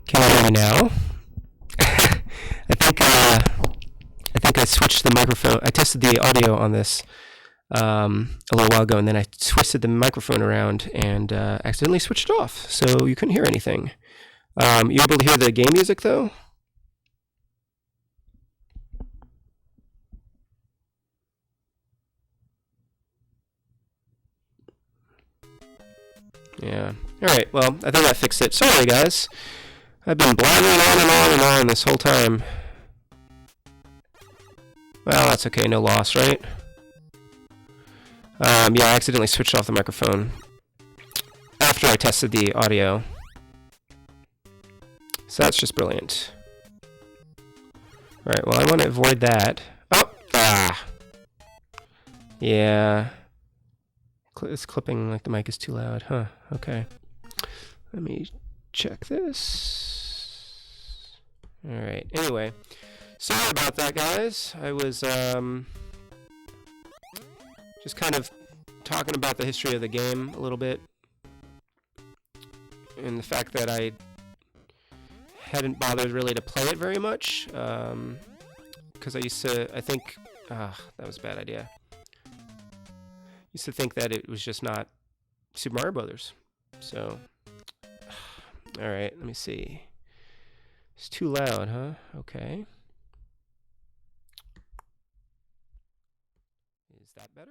Can you hear me now? I think I switched the microphone. I tested the audio on this a little while ago, and then I twisted the microphone around and accidentally switched it off, so you couldn't hear anything. You able to hear the game music though? Yeah. Alright, well, I think I fixed it. Sorry, guys. I've been blabbering on and on and on this whole time. Well, that's okay. No loss, right? Yeah, I accidentally switched off the microphone after I tested the audio. So that's just brilliant. Alright, well, I want to avoid that. Oh! Ah! Yeah. It's clipping like the mic is too loud. Huh. Okay. Let me check this. Alright. Anyway. Sorry about that, guys. I was just kind of talking about the history of the game a little bit. And the fact that I hadn't bothered really to play it very much. Because I used to, I think, that was a bad idea. Used to think that it was just not Super Mario Brothers. So, all right, let me see. It's too loud, huh? Okay. Is that better?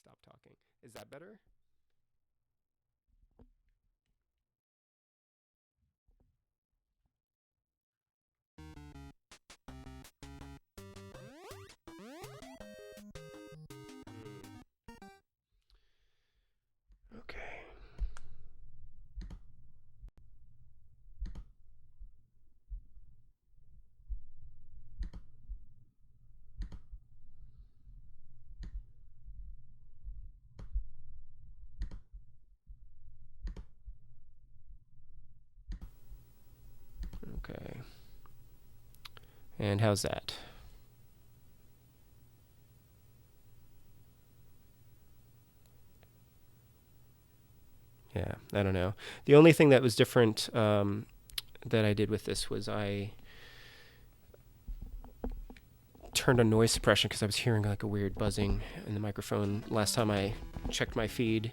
Stop talking. Is that better? Okay. Okay. And how's that? Yeah, I don't know. The only thing that was different that I did with this was I turned on noise suppression because I was hearing like a weird buzzing in the microphone last time I checked my feed.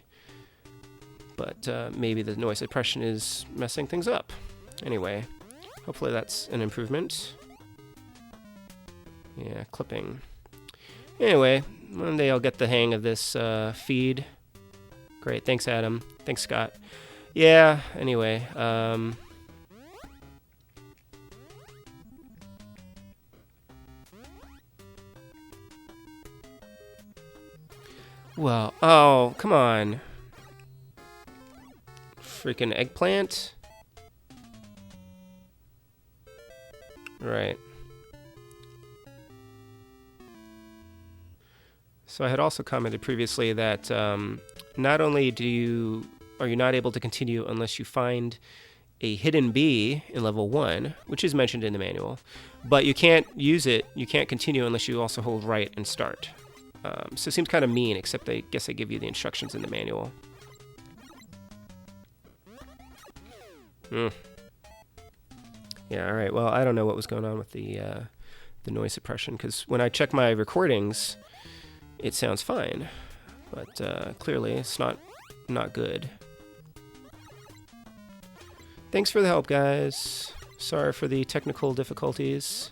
But maybe the noise suppression is messing things up. Anyway, hopefully that's an improvement. Yeah, clipping. Anyway, one day I'll get the hang of this feed. Great, thanks Adam. Thanks Scott. Yeah, anyway. Well, oh, come on. Freaking eggplant. Right. So I had also commented previously that not only are you not able to continue unless you find a hidden bee in level 1, which is mentioned in the manual, but you can't use it, you can't continue unless you also hold right and start. So it seems kind of mean, except I guess they give you the instructions in the manual. Yeah, all right. Well, I don't know what was going on with the noise suppression, because when I check my recordings, it sounds fine, but clearly it's not good. Thanks for the help, guys. Sorry for the technical difficulties.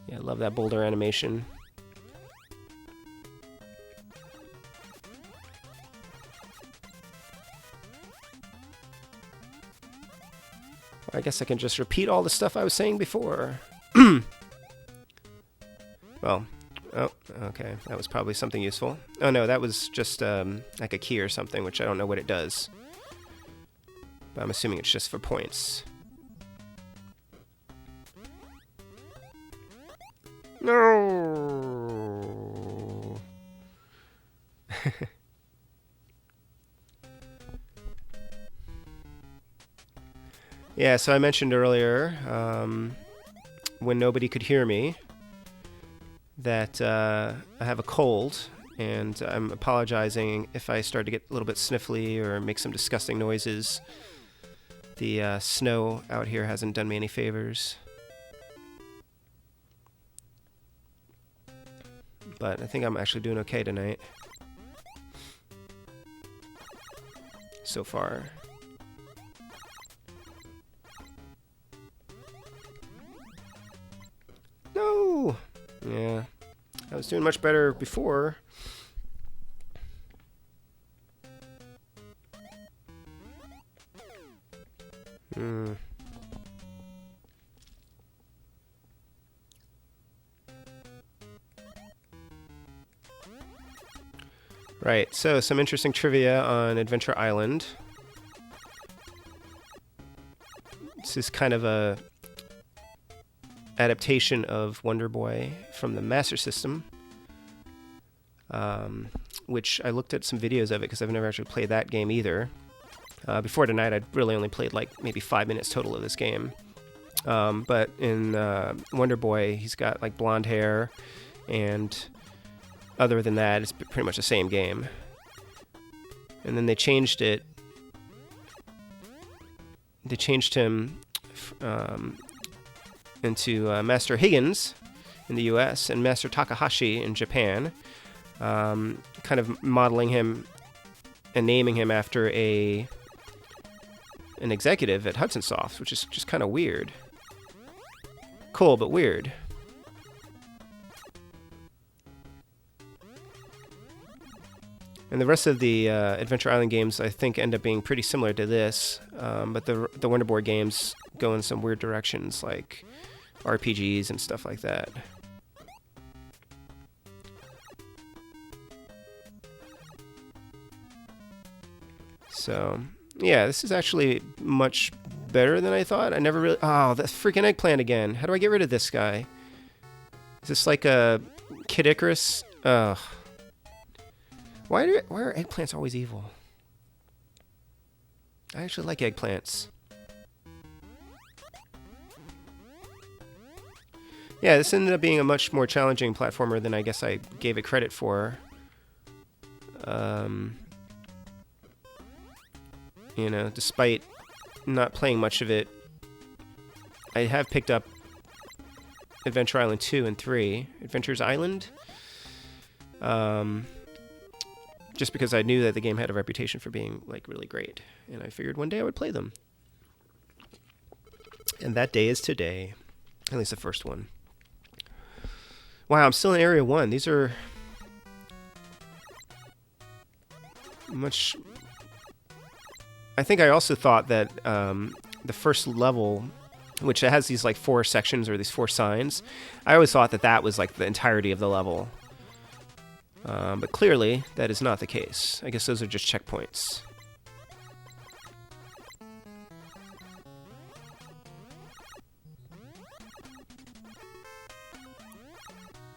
Yeah, I love that boulder animation. I guess I can just repeat all the stuff I was saying before. Well, oh, okay, that was probably something useful. Oh no, that was just like a key or something, which I don't know what it does. But I'm assuming it's just for points. No. Yeah, so I mentioned earlier, when nobody could hear me, that I have a cold, and I'm apologizing if I start to get a little bit sniffly or make some disgusting noises. The snow out here hasn't done me any favors. But I think I'm actually doing okay tonight. So far. No! Yeah. I was doing much better before. Right, so some interesting trivia on Adventure Island. This is kind of a adaptation of Wonder Boy from the Master System, which I looked at some videos of it because I've never actually played that game either. Before tonight, I'd really only played like maybe 5 minutes total of this game. But in Wonder Boy, he's got like blonde hair, and other than that, it's pretty much the same game. And then they changed it. They changed him into Master Higgins in the U.S. and Master Takahashi in Japan, kind of modeling him and naming him after an executive at HUDSON'S, which is just kind of weird. Cool, but weird. And the rest of the Adventure Island games, I think, end up being pretty similar to this, but the Wonder Boy games go in some weird directions, like RPGs and stuff like that. So, yeah, this is actually much better than I thought. I never really... Oh, that freaking eggplant again. How do I get rid of this guy? Is this like a Kid Icarus? Ugh. Why are eggplants always evil? I actually like eggplants. Yeah, this ended up being a much more challenging platformer than I guess I gave it credit for. You know, despite not playing much of it, I have picked up Adventure Island 2 and 3. Adventures Island? Just because I knew that the game had a reputation for being, like, really great. And I figured one day I would play them. And that day is today. At least the first one. Wow, I'm still in Area 1. These are much... I think I also thought that the first level, which has these, like, 4 sections or these 4 signs, I always thought that that was, like, the entirety of the level. But clearly, that is not the case. I guess those are just checkpoints.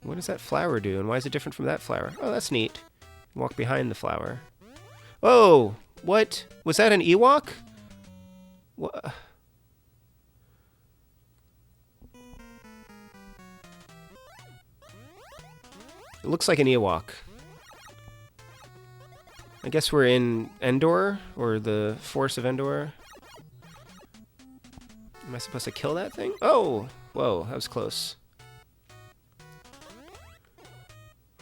What does that flower do, and why is it different from that flower? Oh, that's neat. Walk behind the flower. Oh! What? Was that an Ewok? What? It looks like an Ewok. I guess we're in Endor, or the Forest of Endor. Am I supposed to kill that thing? Oh! Whoa, that was close.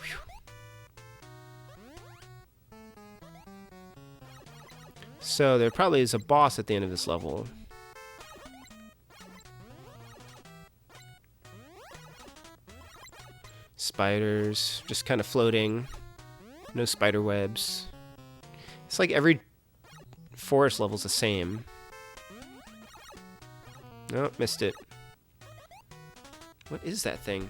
Whew. So there probably is a boss at the end of this level. Spiders, just kind of floating. No spider webs. It's like every forest level's the same. Nope, missed it. What is that thing?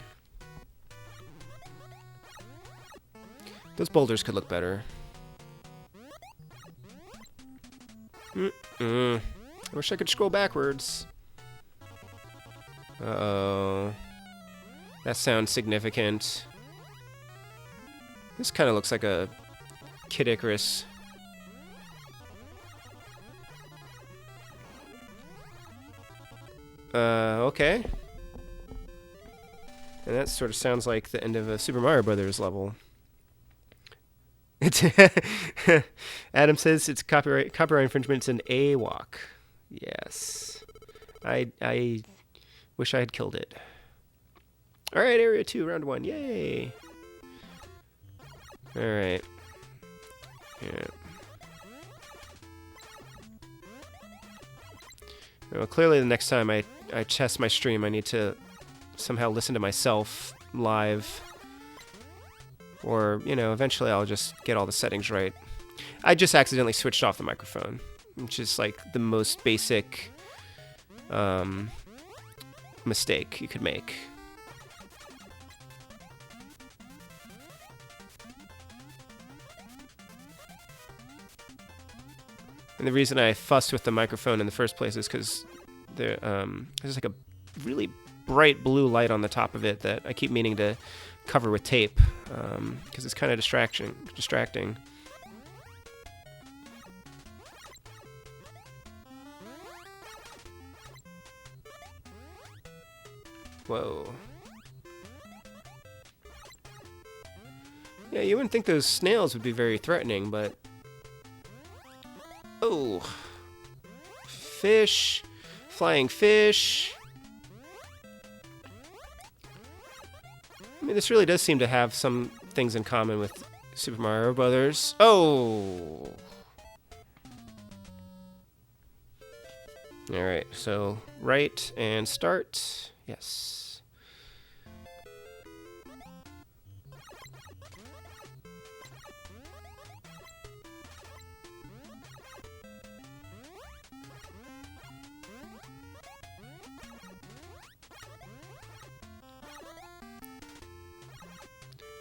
Those boulders could look better. I wish I could scroll backwards. Uh-oh. That sounds significant. This kind of looks like a Kid Icarus. Okay. And that sort of sounds like the end of a Super Mario Brothers level. Adam says it's copyright infringement. It's an AWOC. Yes. I wish I had killed it. All right, Area 2, Round 1. Yay. All right. Yeah. Well, clearly the next time I test my stream, I need to somehow listen to myself live. Or, you know, eventually I'll just get all the settings right. I just accidentally switched off the microphone, which is like the most basic mistake you could make. And the reason I fussed with the microphone in the first place is because there's like a really bright blue light on the top of it that I keep meaning to cover with tape, because it's kind of distracting. Whoa. Yeah, you wouldn't think those snails would be very threatening, but... Oh. Fish. Flying fish. I mean, this really does seem to have some things in common with Super Mario Brothers. Oh! Alright, so right and start. Yes.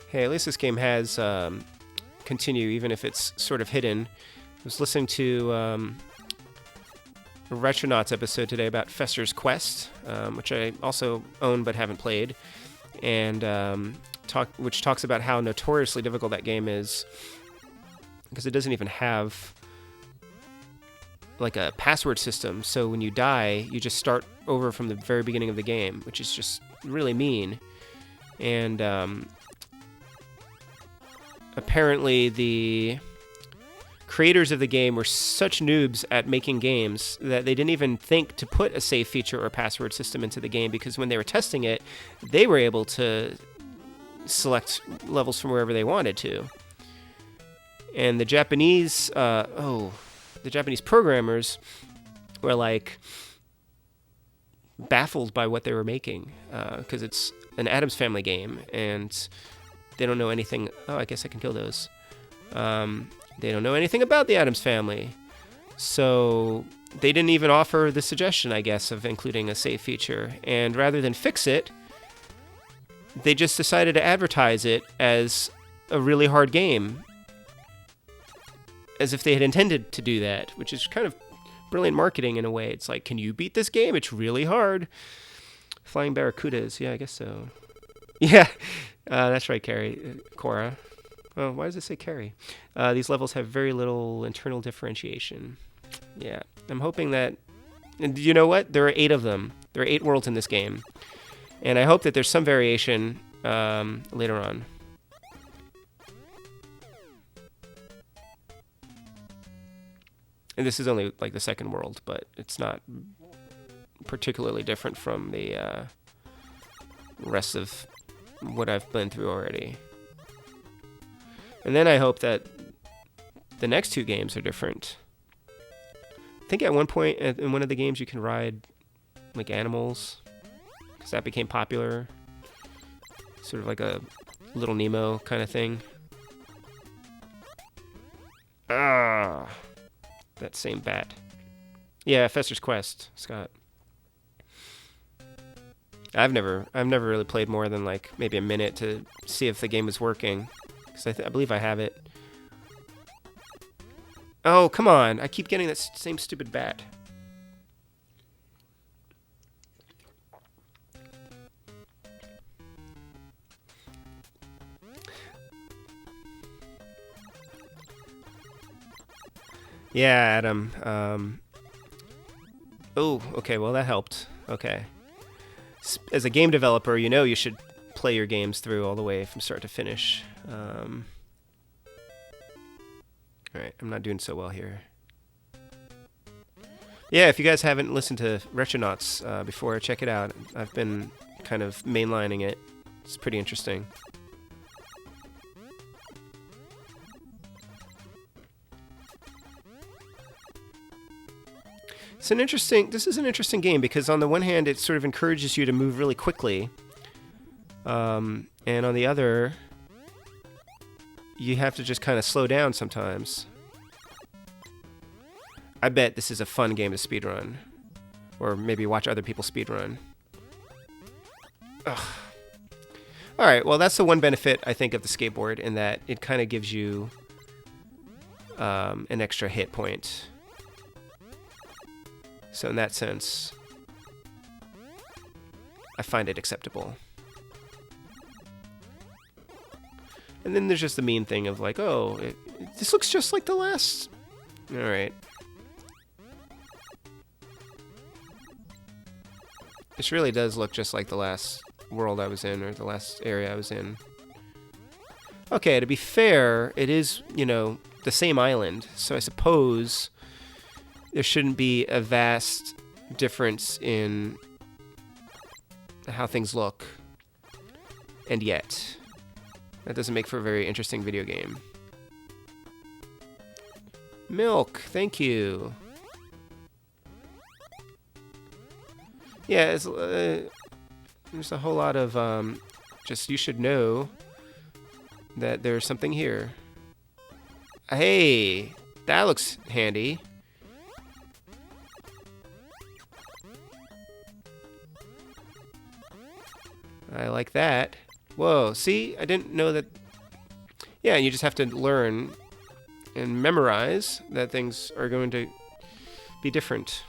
Hey, at least this game has continue, even if it's sort of hidden. I was listening to a Retronauts episode today about Fester's Quest, which I also own but haven't played, and which talks about how notoriously difficult that game is, because it doesn't even have like a password system. So when you die, you just start over from the very beginning of the game, which is just really mean. And apparently the creators of the game were such noobs at making games that they didn't even think to put a save feature or password system into the game, because when they were testing it, they were able to select levels from wherever they wanted to. And the Japanese, the Japanese programmers were like baffled by what they were making, because it's an Addams Family game, and they don't know anything. Oh, I guess I can kill those. They don't know anything about the Addams Family. So they didn't even offer the suggestion, I guess, of including a save feature. And rather than fix it, they just decided to advertise it as a really hard game, as if they had intended to do that, which is kind of brilliant marketing in a way. It's like, can you beat this game? It's really hard. Flying Barracudas. Yeah, I guess so. Yeah, that's right, Cora. Oh, why does it say Carrie? These levels have very little internal differentiation. Yeah, I'm hoping that... And you know what? There are 8 of them. There are 8 worlds in this game. And I hope that there's some variation later on. And this is only like the second world, but it's not particularly different from the rest of what I've been through already. And then I hope that the next 2 games are different. I think at one point in one of the games you can ride like animals, because that became popular. Sort of like a Little Nemo kind of thing. Ah, that same bat. Yeah, Fester's Quest, Scott. I've never really played more than like maybe a minute to see if the game is working, because I believe I have it. Oh, come on. I keep getting that same stupid bat. Yeah, Adam. Oh, okay, well that helped. Okay. As a game developer, you know you should play your games through all the way from start to finish. Alright, I'm not doing so well here. Yeah, if you guys haven't listened to Retronauts before, check it out. I've been kind of mainlining it. It's pretty interesting. This is an interesting game, because on the one hand it sort of encourages you to move really quickly, and on the other you have to just kind of slow down sometimes. I bet this is a fun game to speedrun, or maybe watch other people speedrun. Ugh. Alright, well that's the one benefit I think of the skateboard, in that it kind of gives you an extra hit point. So in that sense, I find it acceptable. And then there's just the mean thing of like, oh, this looks just like the last. Alright. This really does look just like the last world I was in, or the last area I was in. Okay, to be fair, it is, you know, the same island, so I suppose there shouldn't be a vast difference in how things look. And yet, that doesn't make for a very interesting video game. Milk, thank you. Yeah, it's, there's a whole lot of, just you should know that there's something here. Hey, that looks handy. I like that. Whoa, see? I didn't know that. Yeah, you just have to learn and memorize that things are going to be different.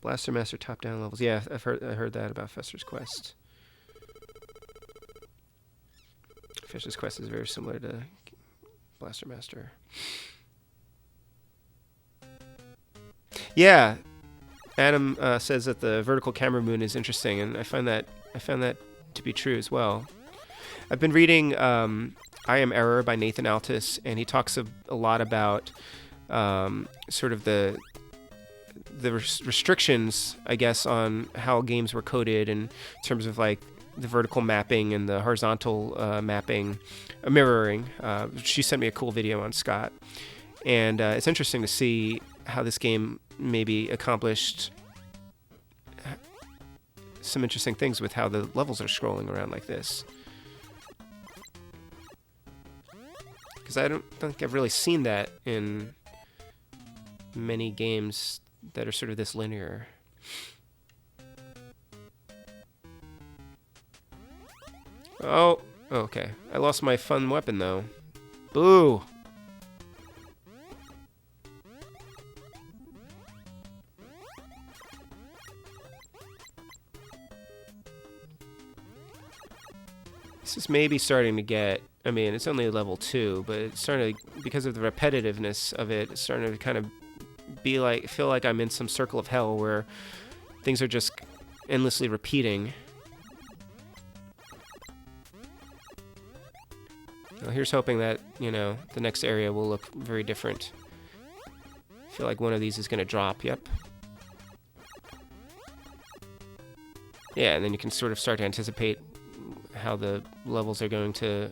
Blaster Master top-down levels. Yeah, I heard that about Fester's Quest. Fester's Quest is very similar to Blaster Master. Yeah, Adam says that the vertical camera moon is interesting, and I found that to be true as well. I've been reading I Am Error by Nathan Altus, and he talks a lot about sort of the restrictions, I guess, on how games were coded in terms of like the vertical mapping and the horizontal mapping, mirroring. She sent me a cool video on Scott, and it's interesting to see how this game maybe accomplished some interesting things with how the levels are scrolling around like this. Because I don't think I've really seen that in many games that are sort of this linear. Oh, okay. I lost my fun weapon, though. Boo! This is maybe starting to get... I mean, it's only level 2, but it's starting to... Because of the repetitiveness of it, it's starting to kind of be like... feel like I'm in some circle of hell where things are just endlessly repeating. Well, here's hoping that, you know, the next area will look very different. I feel like one of these is going to drop, yep. Yeah, and then you can sort of start to anticipate how the levels are going to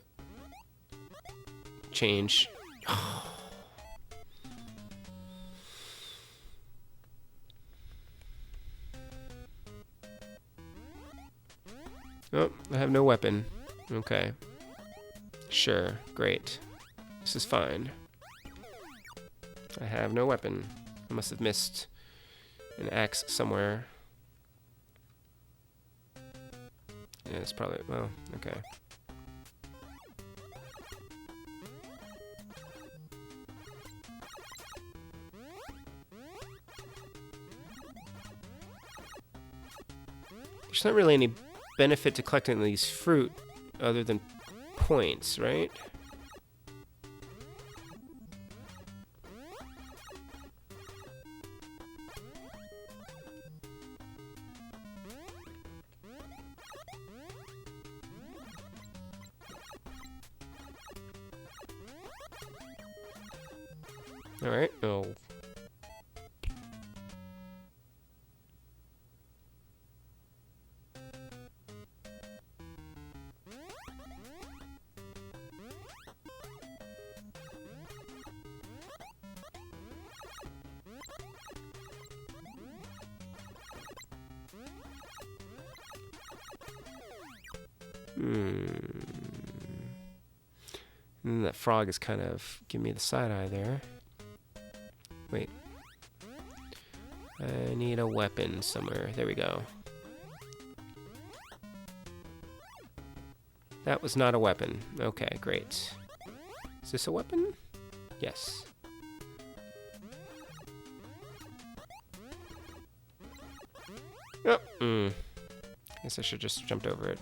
change. Oh, I have no weapon. Okay. Sure, great. This is fine. I have no weapon. I must have missed an axe somewhere. Yeah, it's probably... well, okay. There's not really any benefit to collecting these fruit other than points, right? All right. Oh. And that frog is kind of giving me the side eye there. Wait. I need a weapon somewhere. There we go. That was not a weapon. Okay, great. Is this a weapon? Yes. Oh, guess I should just jumped over it.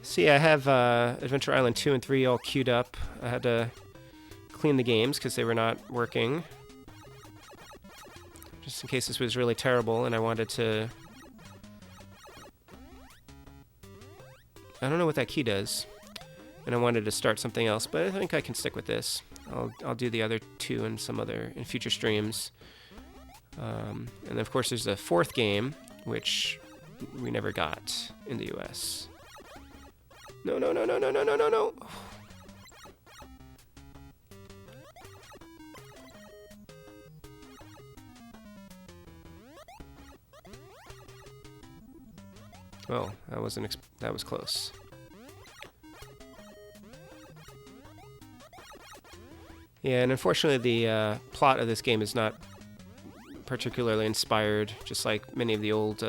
See, I have Adventure Island 2 and 3 all queued up. I had to clean the games because they were not working. Just in case this was really terrible and I wanted to... I don't know what that key does. And I wanted to start something else, but I think I can stick with this. I'll do the other two in future streams. And then of course there's the fourth game, which we never got in the US. No, no, no, no, no, no, no, no, no. Oh, that was close. Yeah, and unfortunately the plot of this game is not particularly inspired, just like many of the old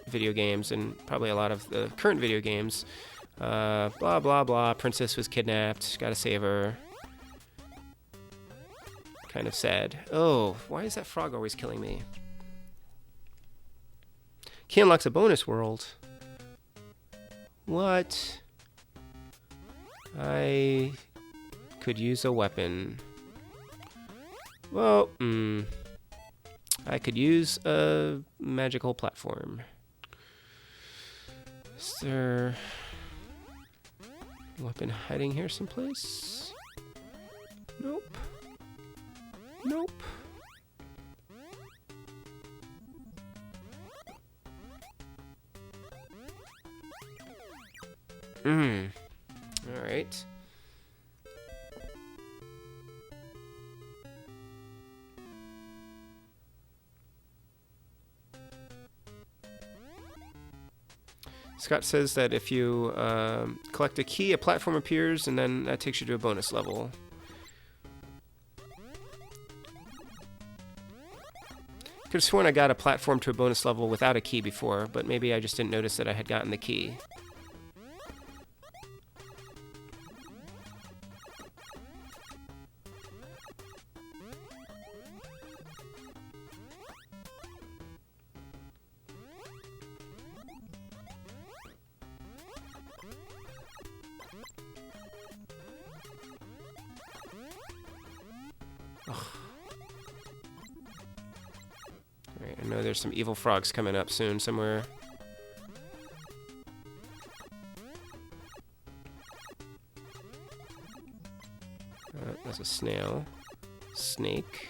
video games and probably a lot of the current video games. Blah, blah, blah, princess was kidnapped, gotta save her. Kind of sad. Oh, why is that frog always killing me? Key unlocks a bonus world. What? I could use a weapon. Well, I could use a magical platform. Is there a weapon hiding here someplace? Nope. Nope. Alright. Scott says that if you collect a key, a platform appears, and then that takes you to a bonus level. Could have sworn I got a platform to a bonus level without a key before, but maybe I just didn't notice that I had gotten the key. Alright, I know there's some evil frogs coming up soon somewhere. That's a snail. Snake.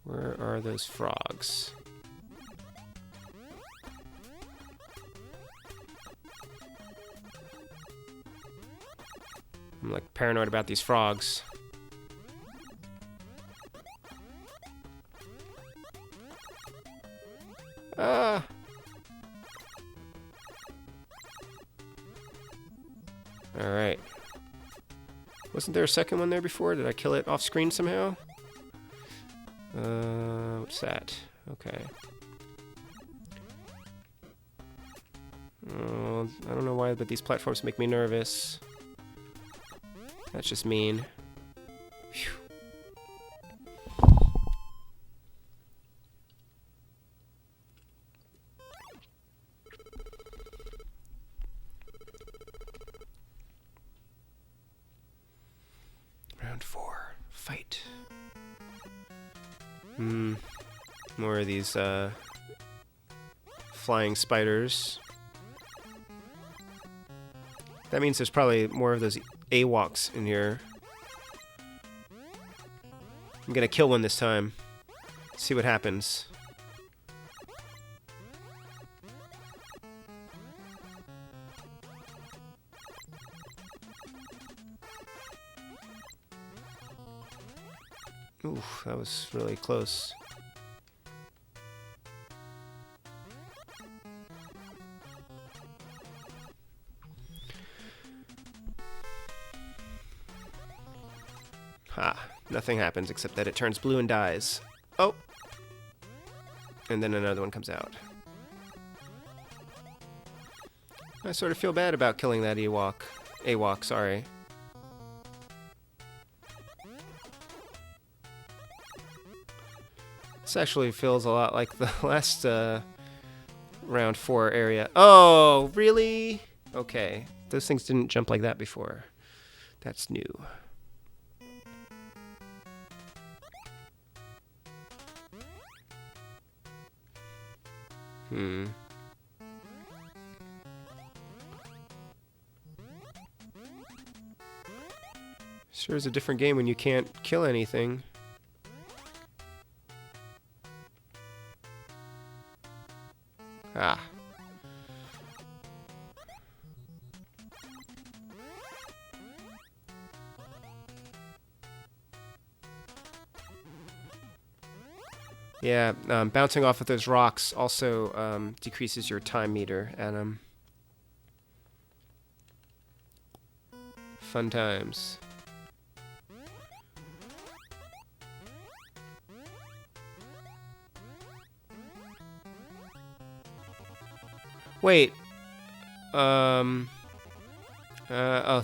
Where are those frogs? I'm like paranoid about these frogs. Ah! Alright. Wasn't there a second one there before? Did I kill it off screen somehow? What's that? Okay. Oh, I don't know why, but these platforms make me nervous. That's just mean. Phew. Round 4. Fight. More of these flying spiders. That means there's probably more of those AWOCs in here. I'm gonna kill one this time. See what happens. Oof, that was really close. Ha, nothing happens except that it turns blue and dies. Oh! And then another one comes out. I sort of feel bad about killing that AWOC, sorry. This actually feels a lot like the last round 4 area. Oh, really? Okay. Those things didn't jump like that before. That's new. Sure is a different game when you can't kill anything. Ah. Yeah, bouncing off of those rocks also decreases your time meter, and fun times. Wait. Oh,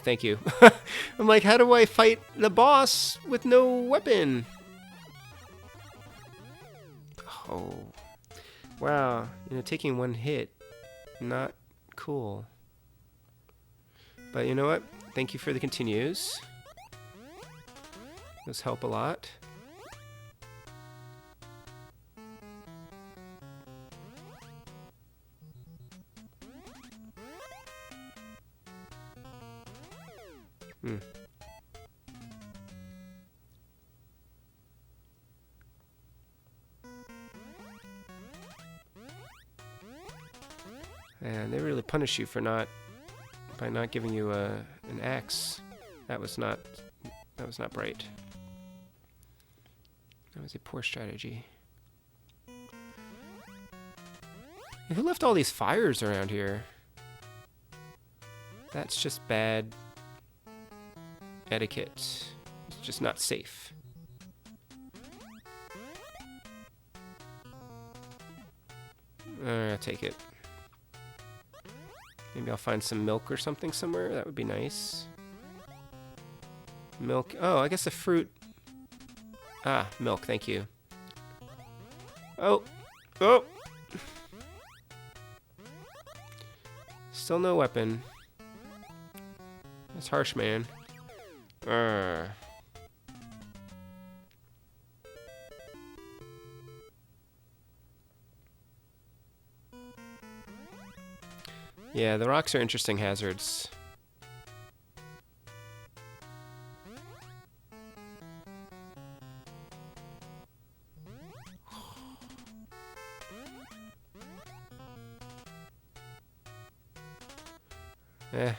thank you. I'm like, how do I fight the boss with no weapon? Oh. Wow. You know, taking one hit, not cool. But you know what? Thank you for the continues. Those help a lot. And they really punish you for by not giving you an axe. That was not bright. That was a poor strategy. Who left all these fires around here? That's just bad etiquette. It's just not safe. I'll take it. Maybe I'll find some milk or something somewhere. That would be nice. Milk. Oh, I guess a fruit. Ah, milk. Thank you. Oh. Oh. Still no weapon. That's harsh, man. Yeah, the rocks are interesting hazards. Eh.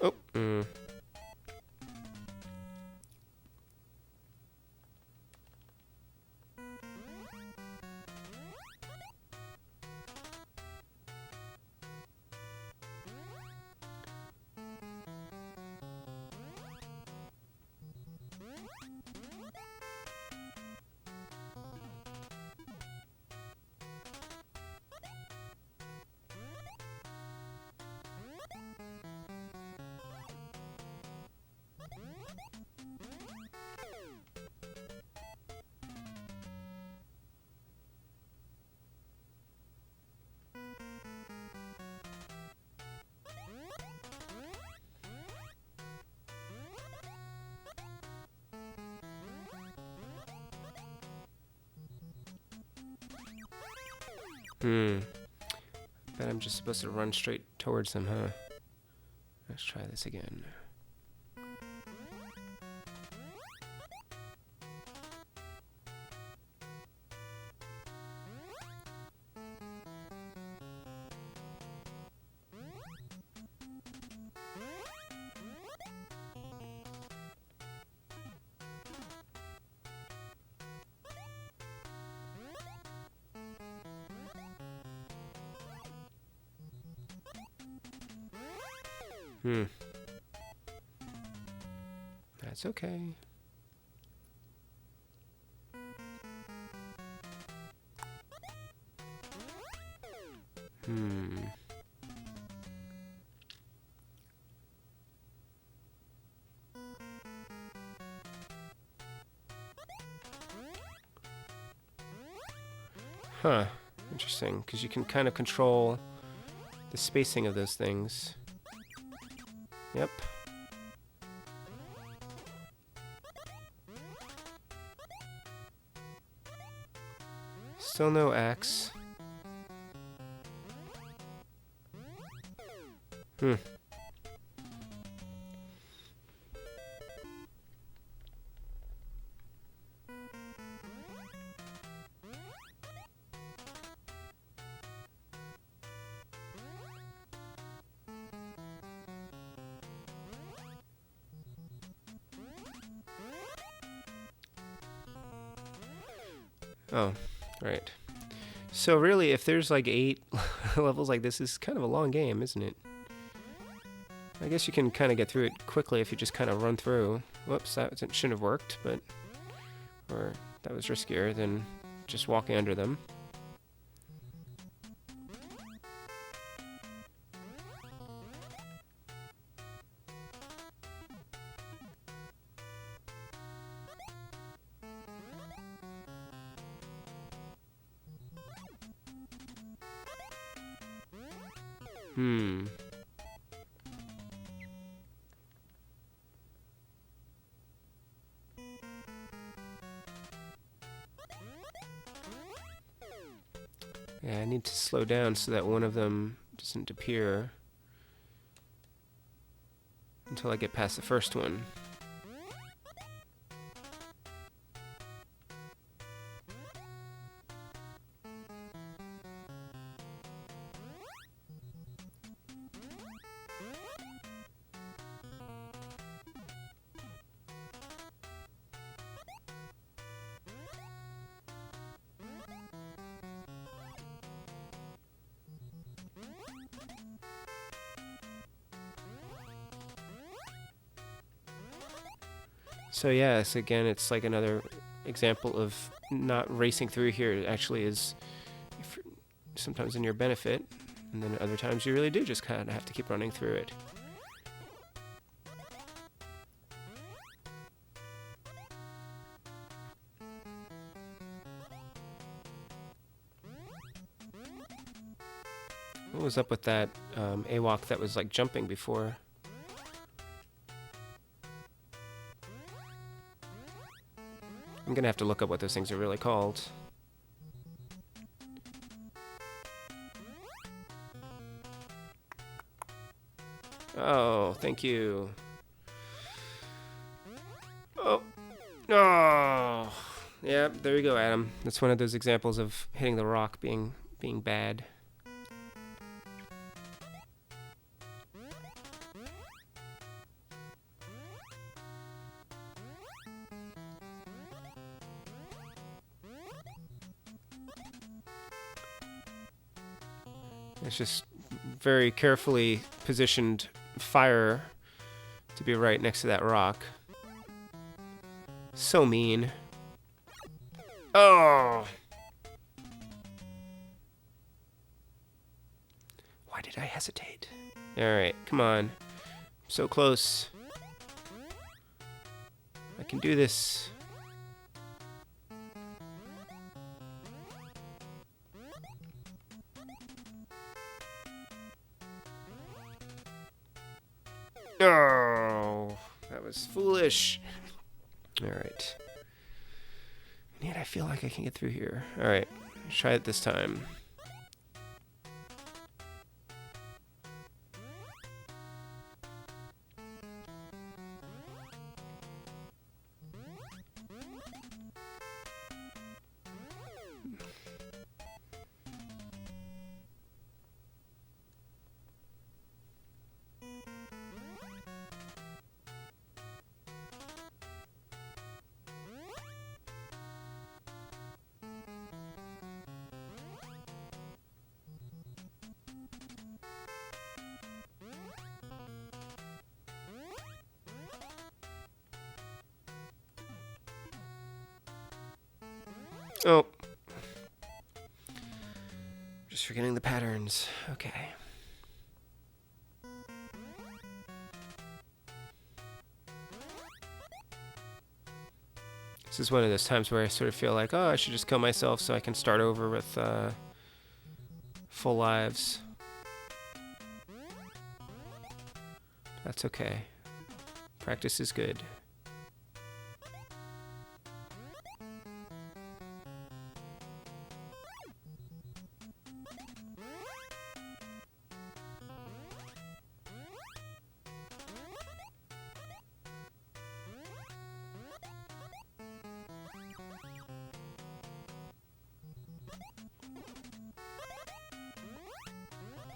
Oh. Bet I'm just supposed to run straight towards them, huh? Let's try this again. That's okay. Huh. Interesting, because you can kind of control the spacing of those things. Yep. Still no axe. Hmm. Oh, right. So really, if there's like 8 levels like this, is kind of a long game, isn't it? I guess you can kind of get through it quickly if you just kind of run through. Whoops, that shouldn't have worked, but... Or that was riskier than just walking under them. Hmm. Yeah, I need to slow down so that one of them doesn't appear until I get past the first one. So yes, again, it's like another example of not racing through here. It actually is sometimes in your benefit, and then other times you really do just kind of have to keep running through it. What was up with that AWOC that was like jumping before? I'm gonna have to look up what those things are really called. Oh, thank you. Oh, no. Yeah, there you go, Adam. That's one of those examples of hitting the rock being bad. It's just very carefully positioned fire to be right next to that rock. So mean. Oh! Why did I hesitate? Alright, come on. So close. I can do this. Oh, that was foolish. Alright. And yet I feel like I can get through here. Alright, let's try it this time. Oh. Just forgetting the patterns. Okay. This is one of those times where I sort of feel like, oh, I should just kill myself so I can start over with full lives. That's okay. Practice is good.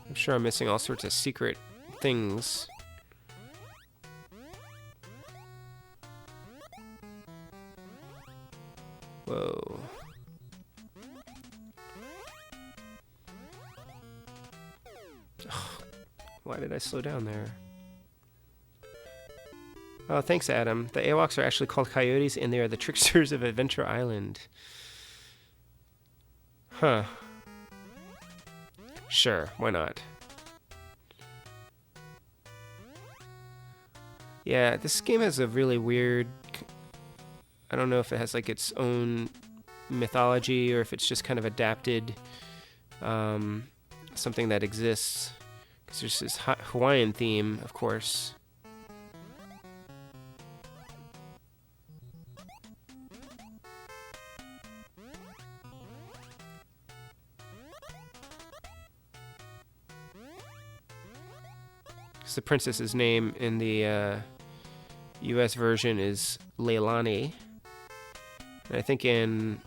I'm sure I'm missing all sorts of secret things. Whoa. Why did I slow down there? Oh, thanks, Adam. The Awoks are actually called coyotes, and they are the tricksters of Adventure Island. Huh. Sure, why not? Yeah, this game has a really weird... I don't know if it has like its own mythology or if it's just kind of adapted something that exists. Because there's this Hawaiian theme, of course. The princess's name in the US version is Leilani. And I think in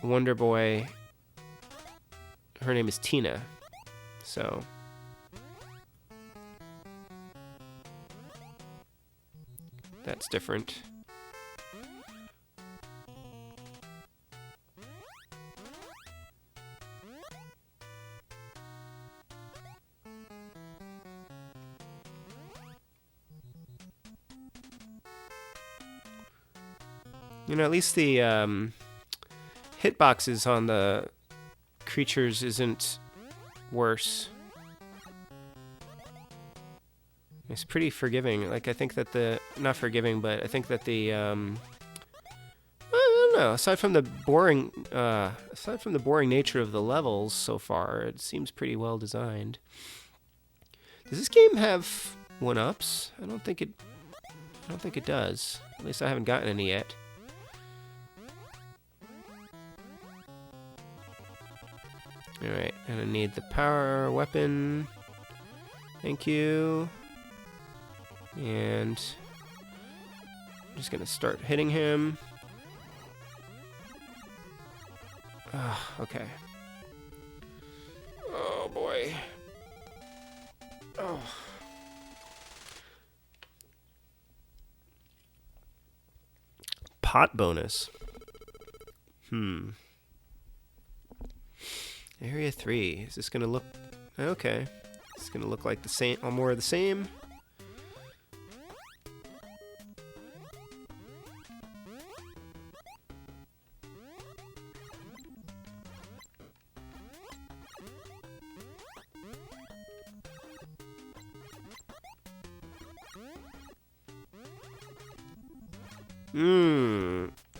Wonder Boy, her name is Tina. So... that's different. You know, at least the hitboxes on the creatures isn't worse. It's pretty forgiving. Like, I think that the... not forgiving, but I think that the... I don't know. Aside from the boring nature of the levels so far, it seems pretty well designed. Does this game have one-ups? I don't think it does. At least I haven't gotten any yet. Alright, and I need the power weapon. Thank you. And I'm just gonna start hitting him. Okay. Oh boy. Oh. Pot bonus. Area 3. Is this gonna look... okay. It's gonna look like the same, or more of the same.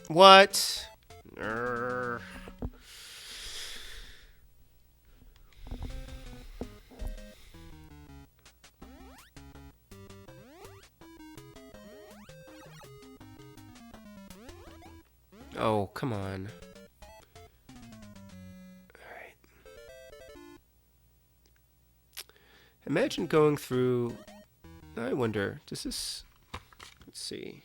What? Oh, come on. Alright. Imagine going through... I wonder, does this... let's see.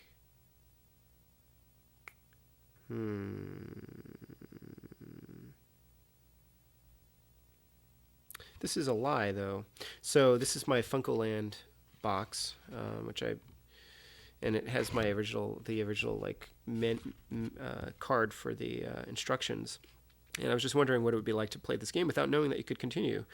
This is a lie, though. So this is my Funcoland box, which I... and it has my original, like card for the instructions. And I was just wondering what it would be like to play this game without knowing that you could continue.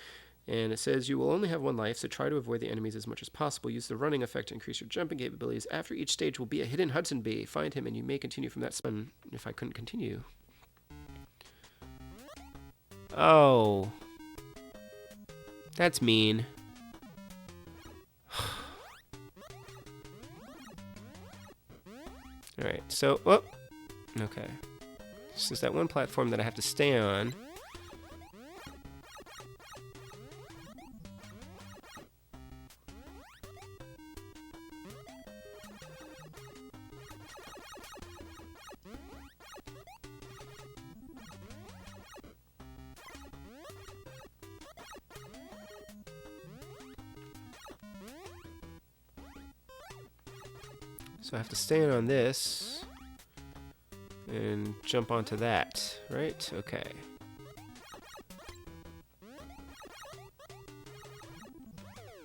And it says you will only have one life, so try to avoid the enemies as much as possible. Use the running effect to increase your jumping capabilities. After each stage will be a hidden Hudson Bee. Find him and you may continue from that spot. If I couldn't continue. Oh. That's mean. Alright, so... oh. Okay. This is that one platform that I have to stay on. So I have to stand on this and jump onto that, right? Okay.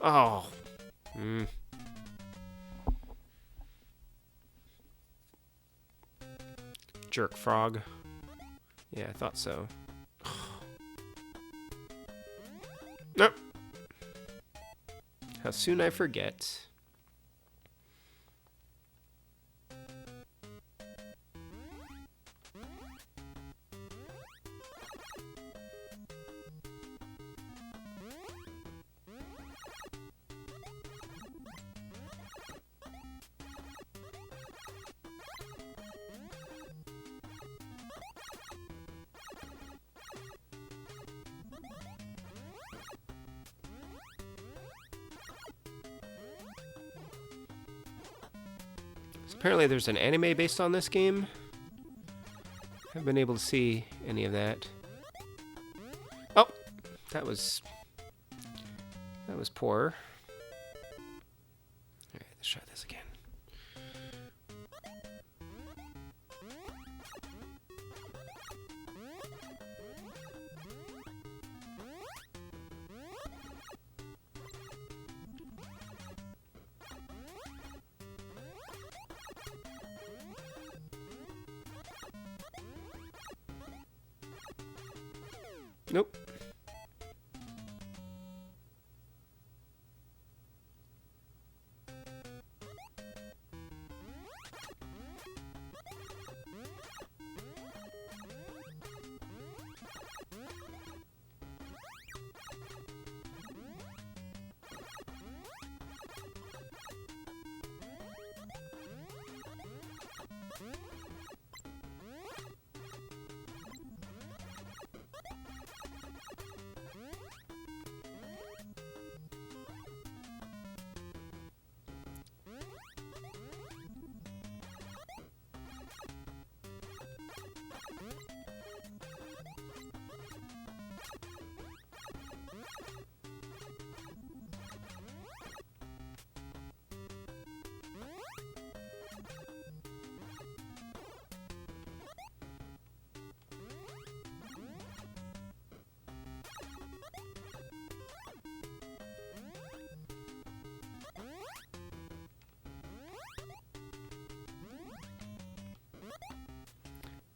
Oh. Jerk frog. Yeah, I thought so. Nope. How soon I forget. Apparently there's an anime based on this game. Haven't been able to see any of that. Oh, that was poor. All right, let's try this again. Nope.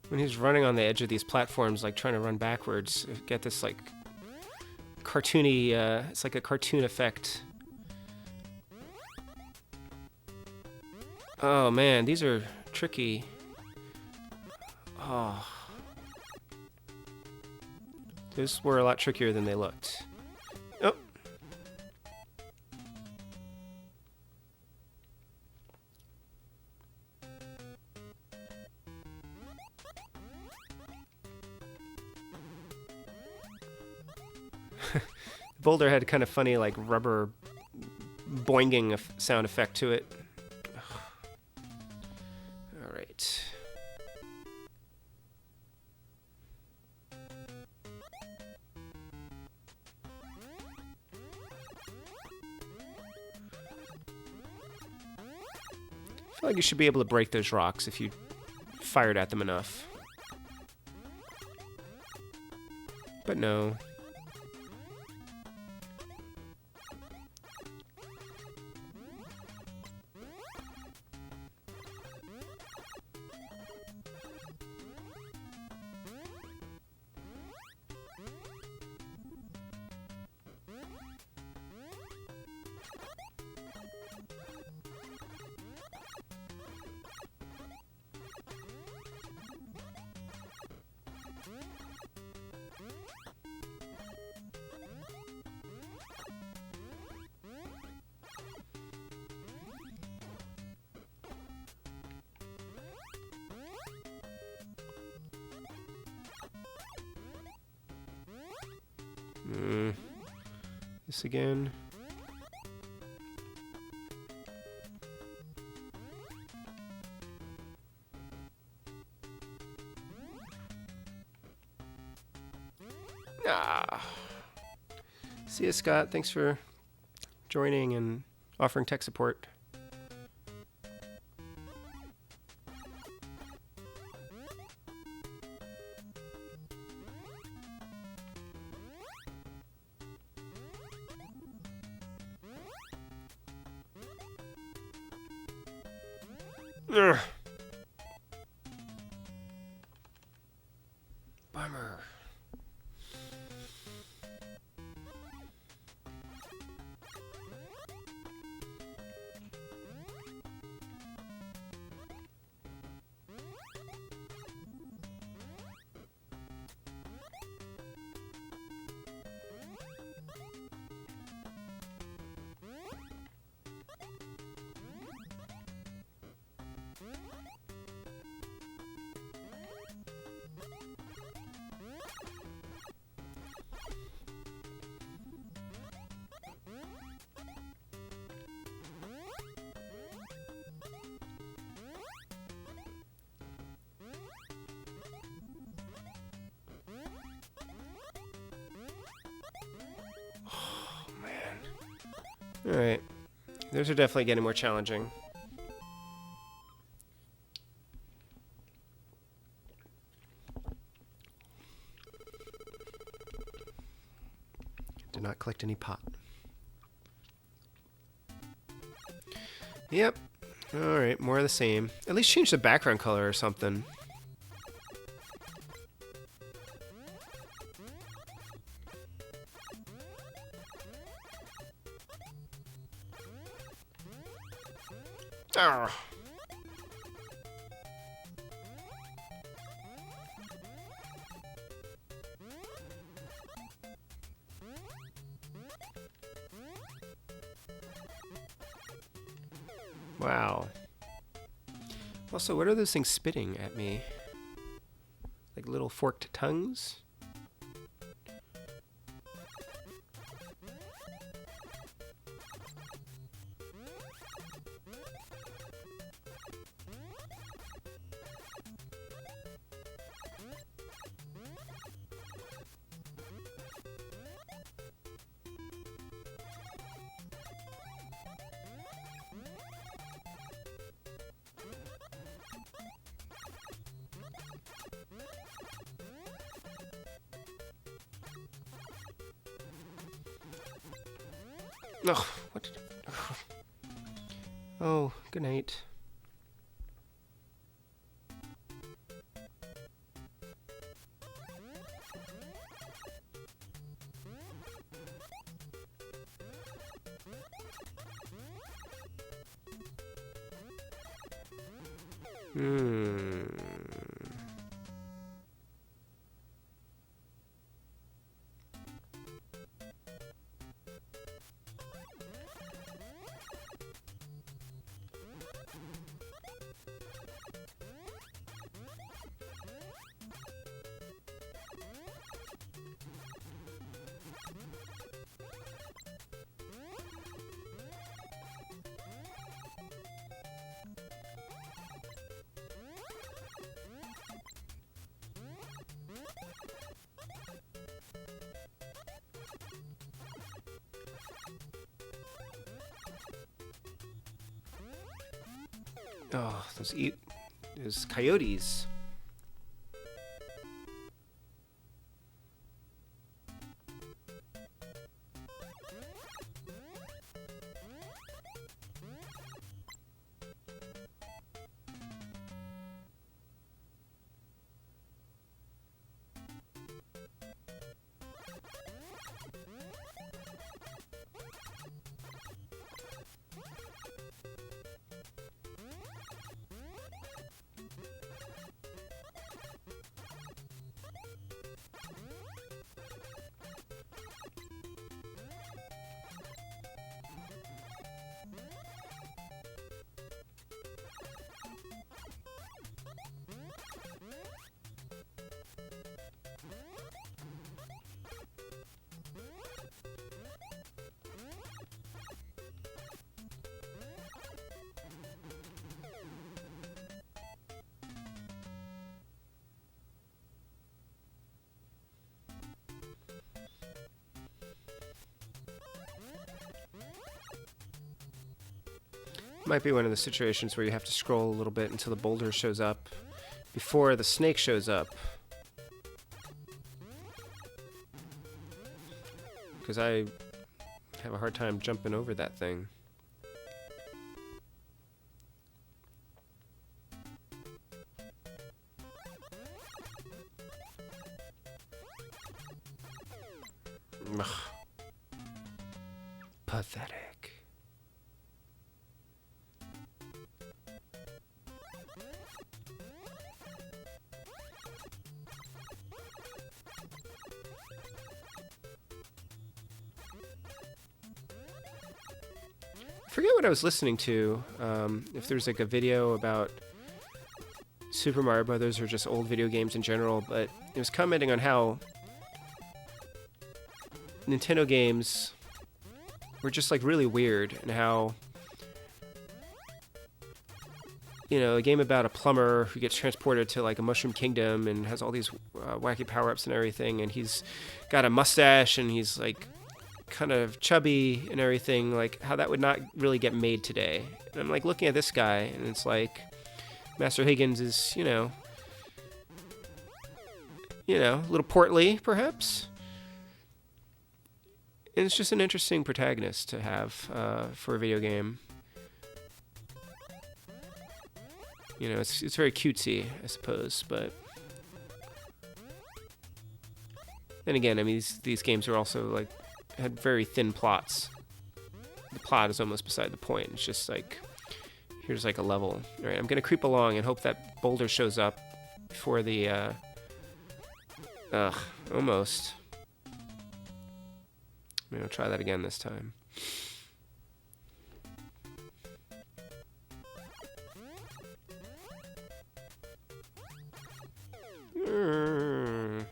When he's running on the edge of these platforms, like trying to run backwards, get this like cartoony, it's like a cartoon effect. Oh man, these are tricky. Oh. Those were a lot trickier than they looked. Oh. Boulder had a kind of funny, like, rubber boinging sound effect to it. All right. I feel like you should be able to break those rocks if you fired at them enough. But no. This again. See you, Scott. Thanks for joining and offering tech support. Ugh. Bummer. Alright. Those are definitely getting more challenging. Did not collect any pot. Yep. Alright, more of the same. At least change the background color or something. Oh. Wow. Also, what are those things spitting at me? Like little forked tongues? Oh, what did Oh, good night. Oh, those coyotes. Might be one of the situations where you have to scroll a little bit until the boulder shows up before the snake shows up. Because I have a hard time jumping over that thing. Ugh. Pathetic. I forget what I was listening to. If there's like a video about Super Mario Brothers or just old video games in general, but it was commenting on how Nintendo games were just like really weird, and how, you know, a game about a plumber who gets transported to like a mushroom kingdom and has all these wacky power-ups and everything, and he's got a mustache and he's like kind of chubby and everything, like how that would not really get made today. And I'm like looking at this guy and it's like Master Higgins is, you know, a little portly perhaps. And it's just an interesting protagonist to have for a video game. You know, it's very cutesy, I suppose, but then again, I mean, these games are also like had very thin plots. The plot is almost beside the point. It's just like, here's like a level. All right, I'm gonna creep along and hope that boulder shows up before the. Almost. Maybe I'll try that again this time. Alright,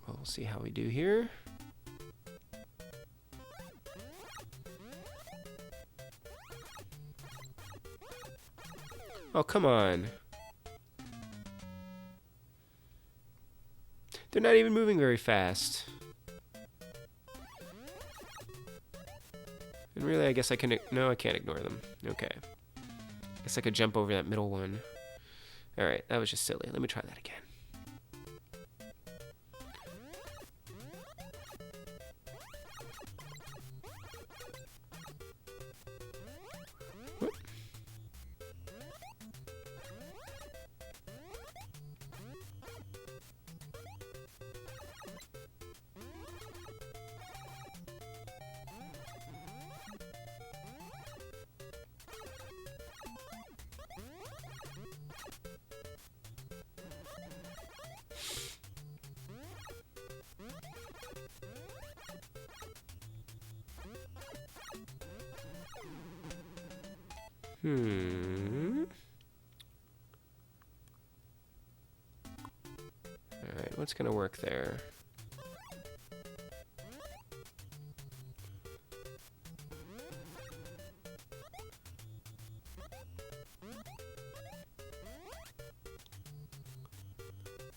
well, we'll see how we do here. Oh, come on. They're not even moving very fast. And really, I guess I can... No, I can't ignore them. Okay. I guess I could jump over that middle one. Alright, that was just silly. Let me try that again. Whoop. Alright, what's gonna work there?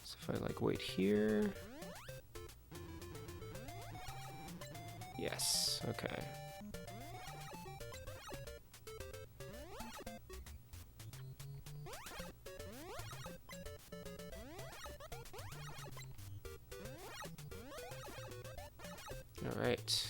So if I like wait here. Yes, okay. All right.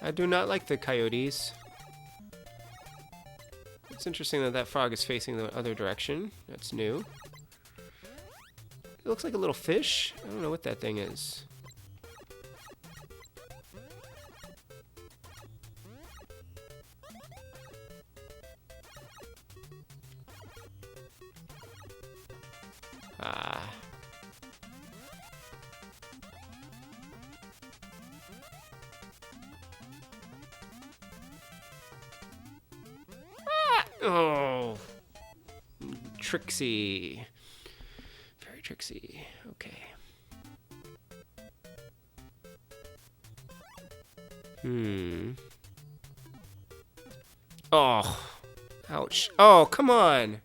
I do not like the coyotes. It's interesting that that frog is facing the other direction. That's new. It looks like a little fish. I don't know what that thing is. Ah. Oh. Tricksy. Very tricksy. Okay. Oh. Ouch. Oh, come on.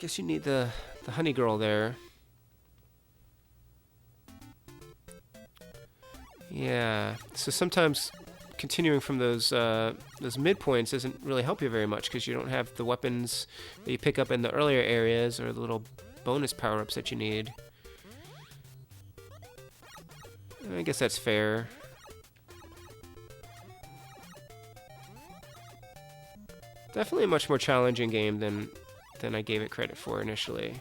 guess you need the honey girl there. Yeah, so sometimes continuing from those midpoints doesn't really help you very much because you don't have the weapons that you pick up in the earlier areas or the little bonus power-ups that you need. I guess that's fair. Definitely a much more challenging game than I gave it credit for initially.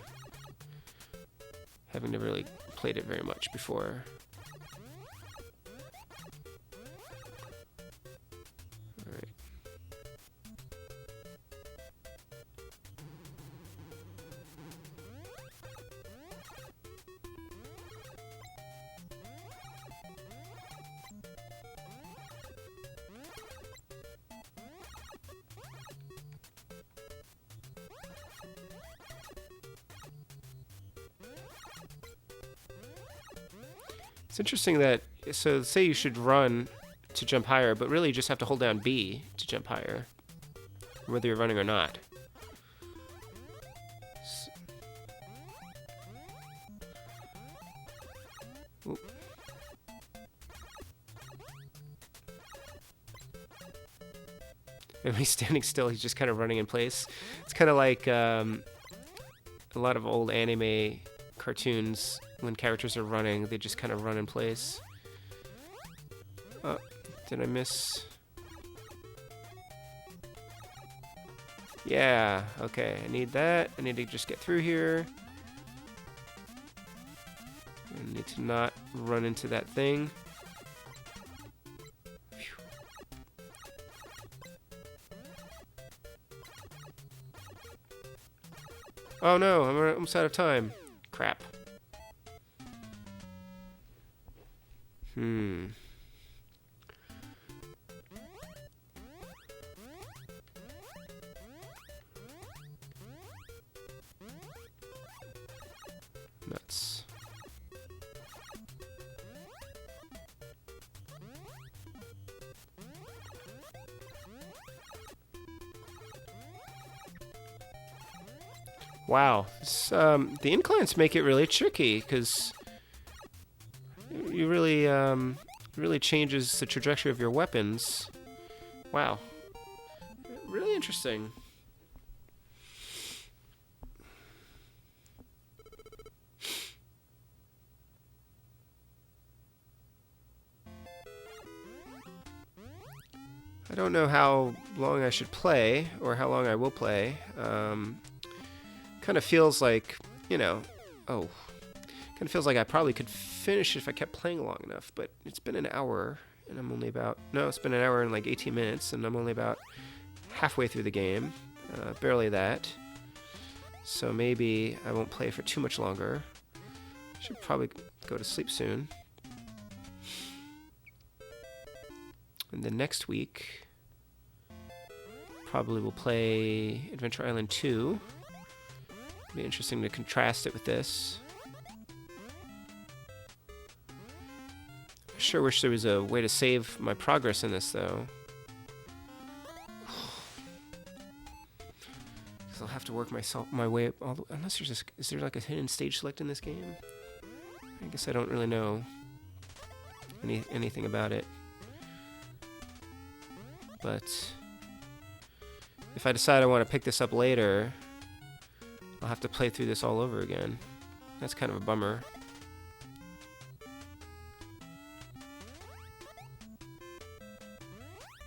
Having never really played it very much before. Alright. It's interesting that, so say you should run to jump higher, but really you just have to hold down B to jump higher, whether you're running or not. When he's standing still, he's just kind of running in place. It's kind of like a lot of old anime cartoons. When characters are running, they just kind of run in place. Oh, did I miss? Yeah, okay, I need that. I need to just get through here. I need to not run into that thing. Oh no, I'm almost out of time. Crap. Nuts. Wow. The inclines make it really tricky because you really really changes the trajectory of your weapons. Wow. Really interesting. I don't know how long I should play or how long I will play. Kind of feels like, you know, kind of feels like I probably could finish it if I kept playing long enough, but it's been an hour and I'm only about, no, it's been an hour and like 18 minutes and I'm only about halfway through the game, barely that. So maybe I won't play for too much longer. Should probably go to sleep soon. And then next week, probably we'll play Adventure Island 2. Be interesting to contrast it with this. I sure wish there was a way to save my progress in this, though. Because I'll have to work my way all the, unless there's this, is there like a hidden stage select in this game? I guess I don't really know anything about it. But if I decide I want to pick this up later, I'll have to play through this all over again. That's kind of a bummer.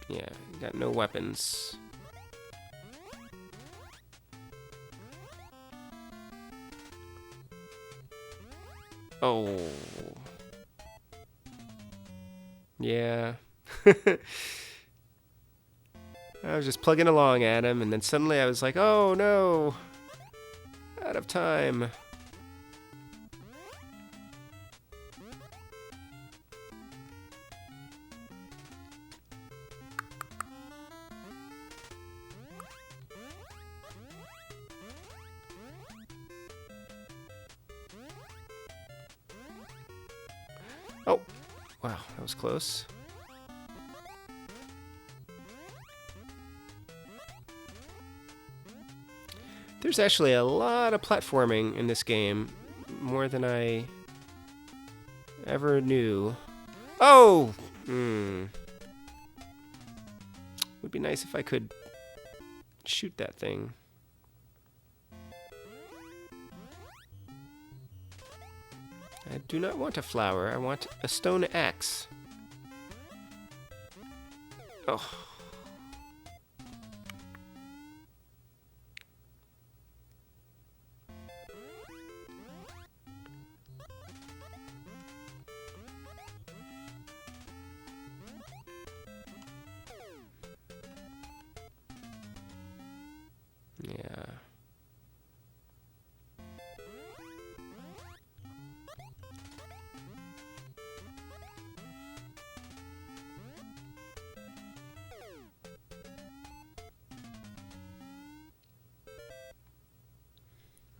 Yeah, got no weapons. Oh. Yeah. I was just plugging along at him, and then suddenly I was like, oh no! Out of time. Oh, wow, that was close. There's actually a lot of platforming in this game, more than I ever knew. Oh! Would be nice if I could shoot that thing. I do not want a flower. I want a stone axe. Oh. Yeah.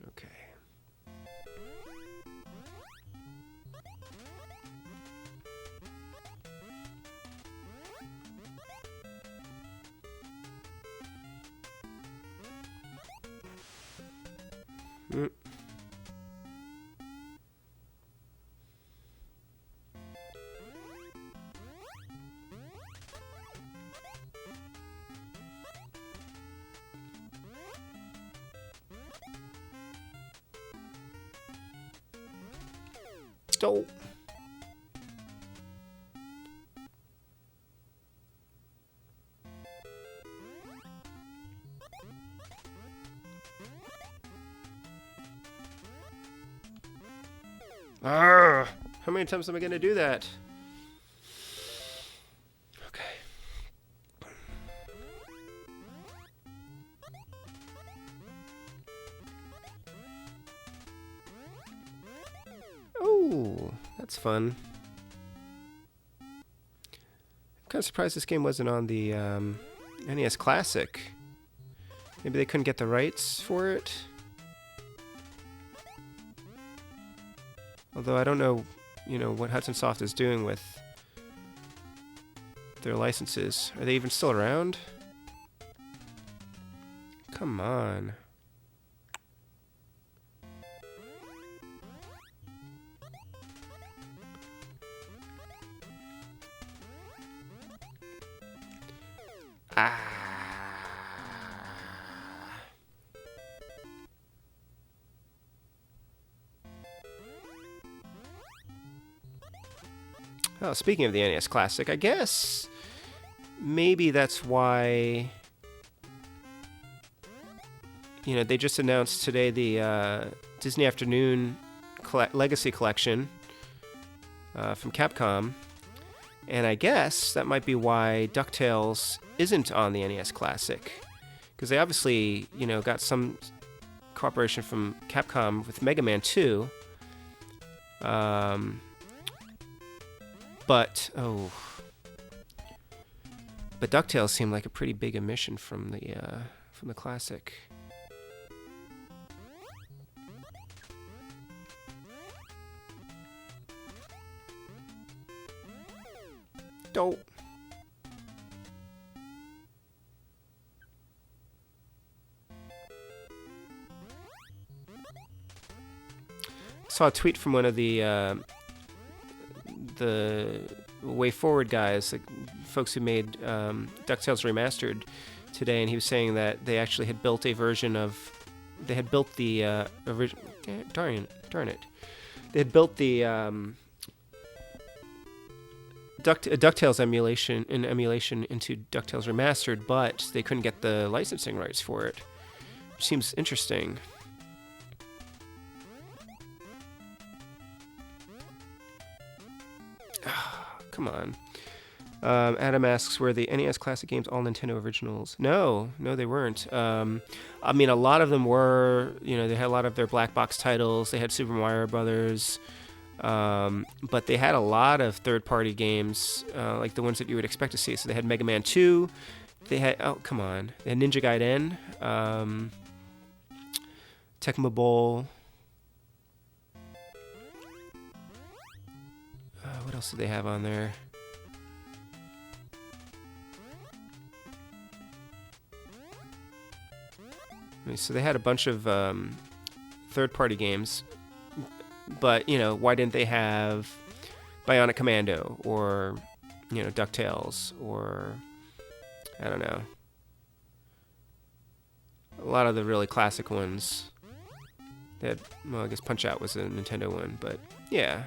Okay. Oh. Arrgh. How many times am I going to do that? Okay. Oh, that's fun. I'm kind of surprised this game wasn't on the NES Classic. Maybe they couldn't get the rights for it. Although I don't know, what Hudson Soft is doing with their licenses. Are they even still around? Come on. Ah. Oh, speaking of the NES Classic, I guess maybe that's why, they just announced today the Disney Afternoon Legacy Collection from Capcom, and I guess that might be why DuckTales isn't on the NES Classic, because they obviously, got some cooperation from Capcom with Mega Man 2. But DuckTales seemed like a pretty big omission from the classic. Don't. Saw a tweet from one of the Way Forward guys, like folks who made DuckTales Remastered today, and he was saying that they actually had built a version of, they had built the original, darn it, they had built the DuckTales emulation into DuckTales Remastered, but they couldn't get the licensing rights for it, which seems interesting. Come on. Adam asks, were the NES Classic games all Nintendo originals? No, they weren't. I mean, a lot of them were, they had a lot of their black box titles. They had Super Mario Brothers. But they had a lot of third-party games, like the ones that you would expect to see. So they had Mega Man 2. They had, oh, come on. They had Ninja Gaiden. Tecmo Bowl. What else did they have on there? So they had a bunch of third-party games, but you know, why didn't they have Bionic Commando or you know DuckTales or I don't know, a lot of the really classic ones. They had, well, I guess Punch-Out was a Nintendo one, but yeah.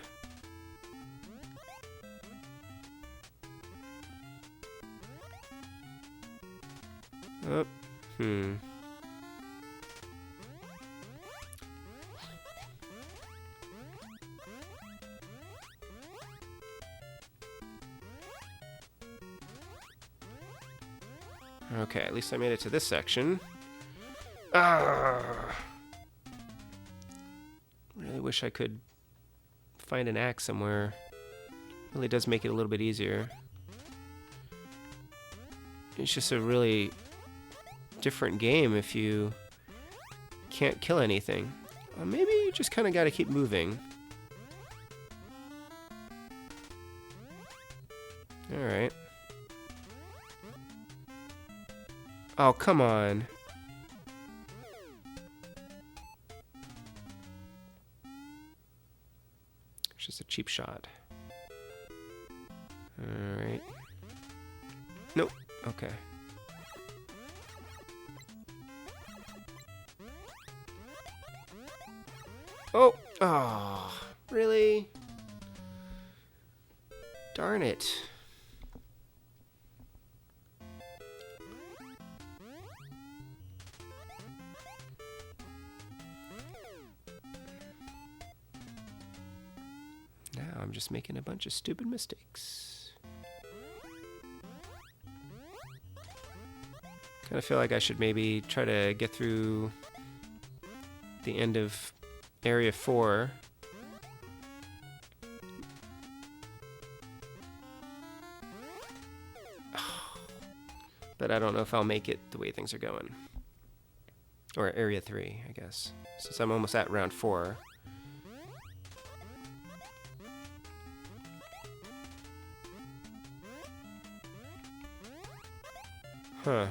Oh, Okay, at least I made it to this section. Really wish I could find an axe somewhere. Really does make it a little bit easier. It's just a really different game if you can't kill anything. Maybe you just kind of got to keep moving. Alright. Oh, come on. It's just a cheap shot. Alright. Nope. Okay. Oh! Oh, really? Darn it. Now I'm just making a bunch of stupid mistakes. Kind of feel like I should maybe try to get through the end of Area 4. But I don't know if I'll make it the way things are going. Or Area 3, I guess. Since I'm almost at round 4. Huh.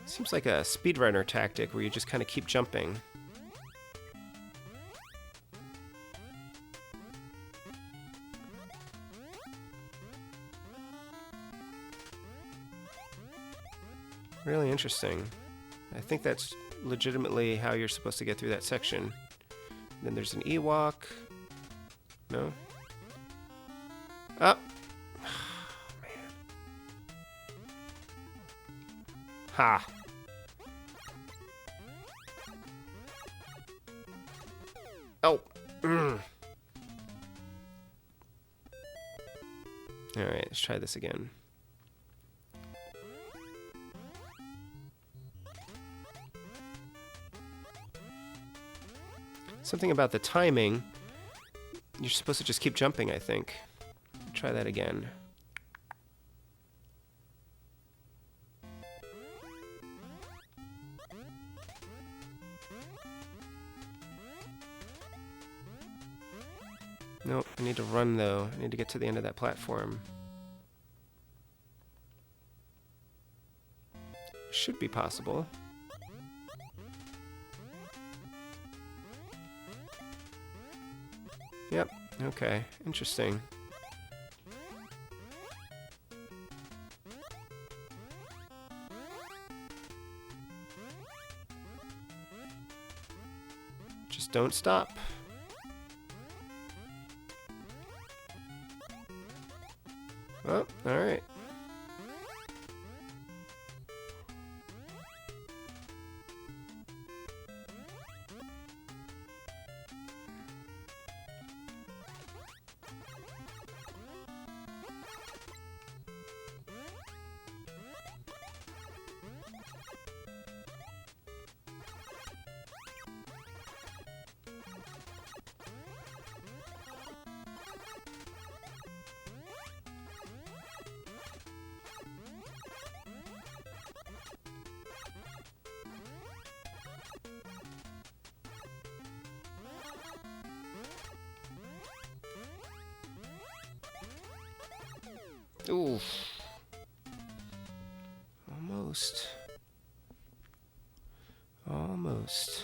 Seems like a speedrunner tactic where you just kind of keep jumping. Really interesting. I think that's legitimately how you're supposed to get through that section. Then there's an Ewok. No? Oh! Man. Ha! Oh! Alright, let's try this again. Something about the timing. You're supposed to just keep jumping, I think. Try that again. Nope, I need to run though. I need to get to the end of that platform. Should be possible. Yep, okay, interesting. Just don't stop. Oh, alright. Oof. Almost. Almost.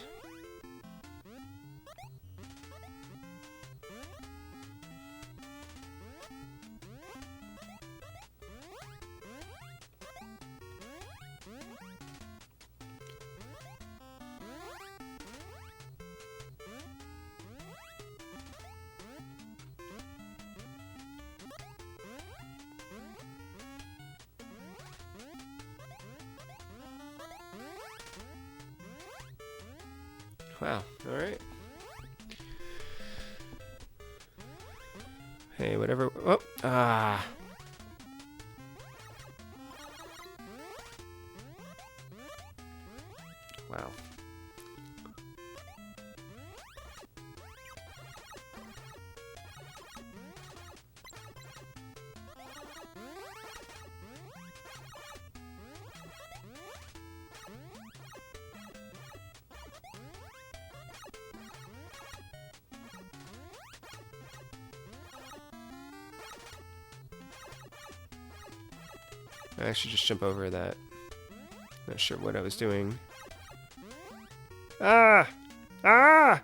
Wow, alright. Hey, whatever. Oh, ah. Wow. I should just jump over that. Not sure what I was doing. Ah! Ah!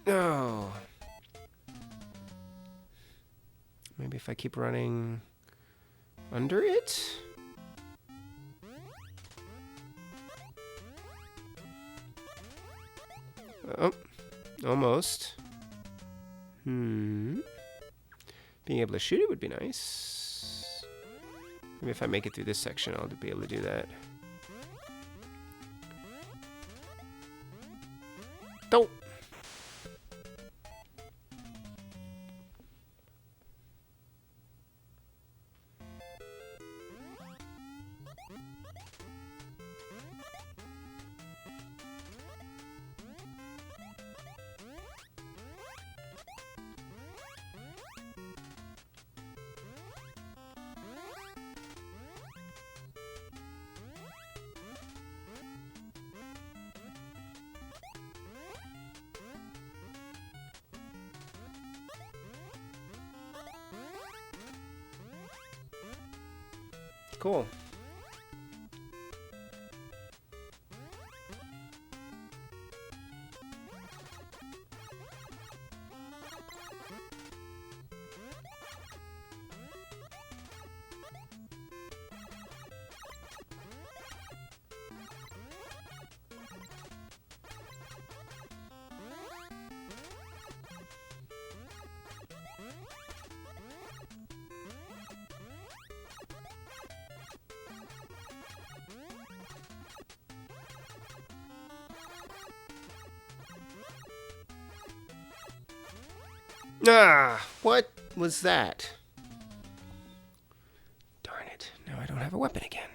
No. Maybe if I keep running under it? Oh, almost. Being able to shoot it would be nice. Maybe if I make it through this section, I'll be able to do that. Don't. Cool. Ah, what was that? Darn it. Now I don't have a weapon again.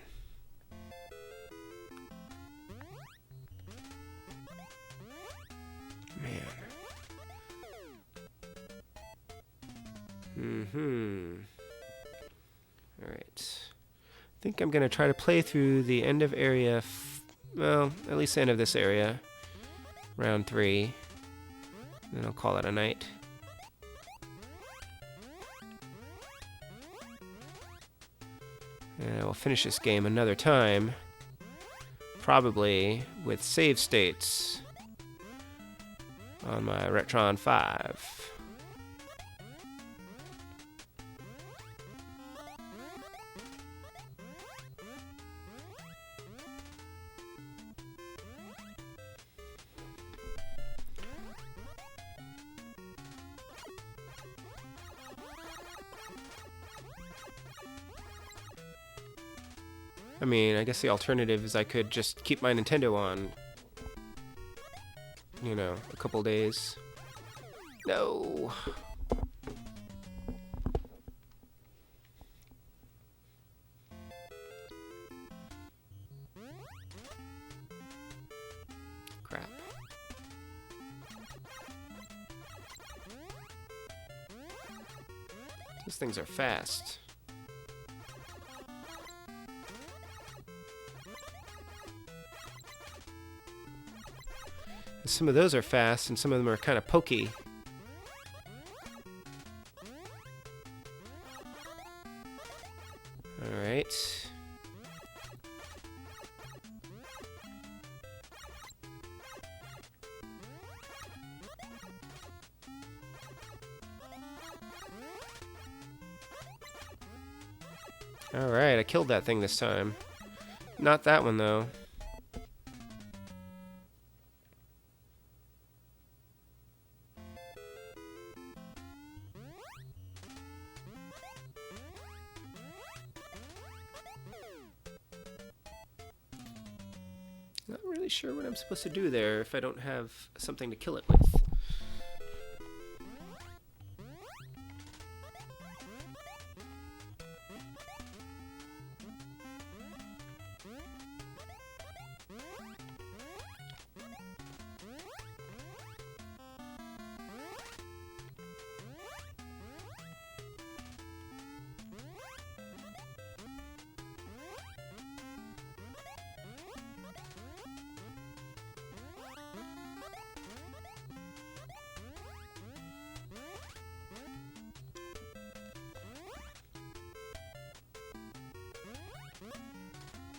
Man. Alright. I think I'm going to try to play through the end of area, well, at least the end of this area. Round 3. Then I'll call it a night. And I will finish this game another time. Probably with save states on my Retron 5. I mean, I guess the alternative is I could just keep my Nintendo on, you know, a couple days. No. Crap. Those things are fast. some of those are fast and some of them are kind of pokey. Alright. Alright, I killed that thing this time. Not that one, though. Not really sure what I'm supposed to do there if I don't have something to kill it with.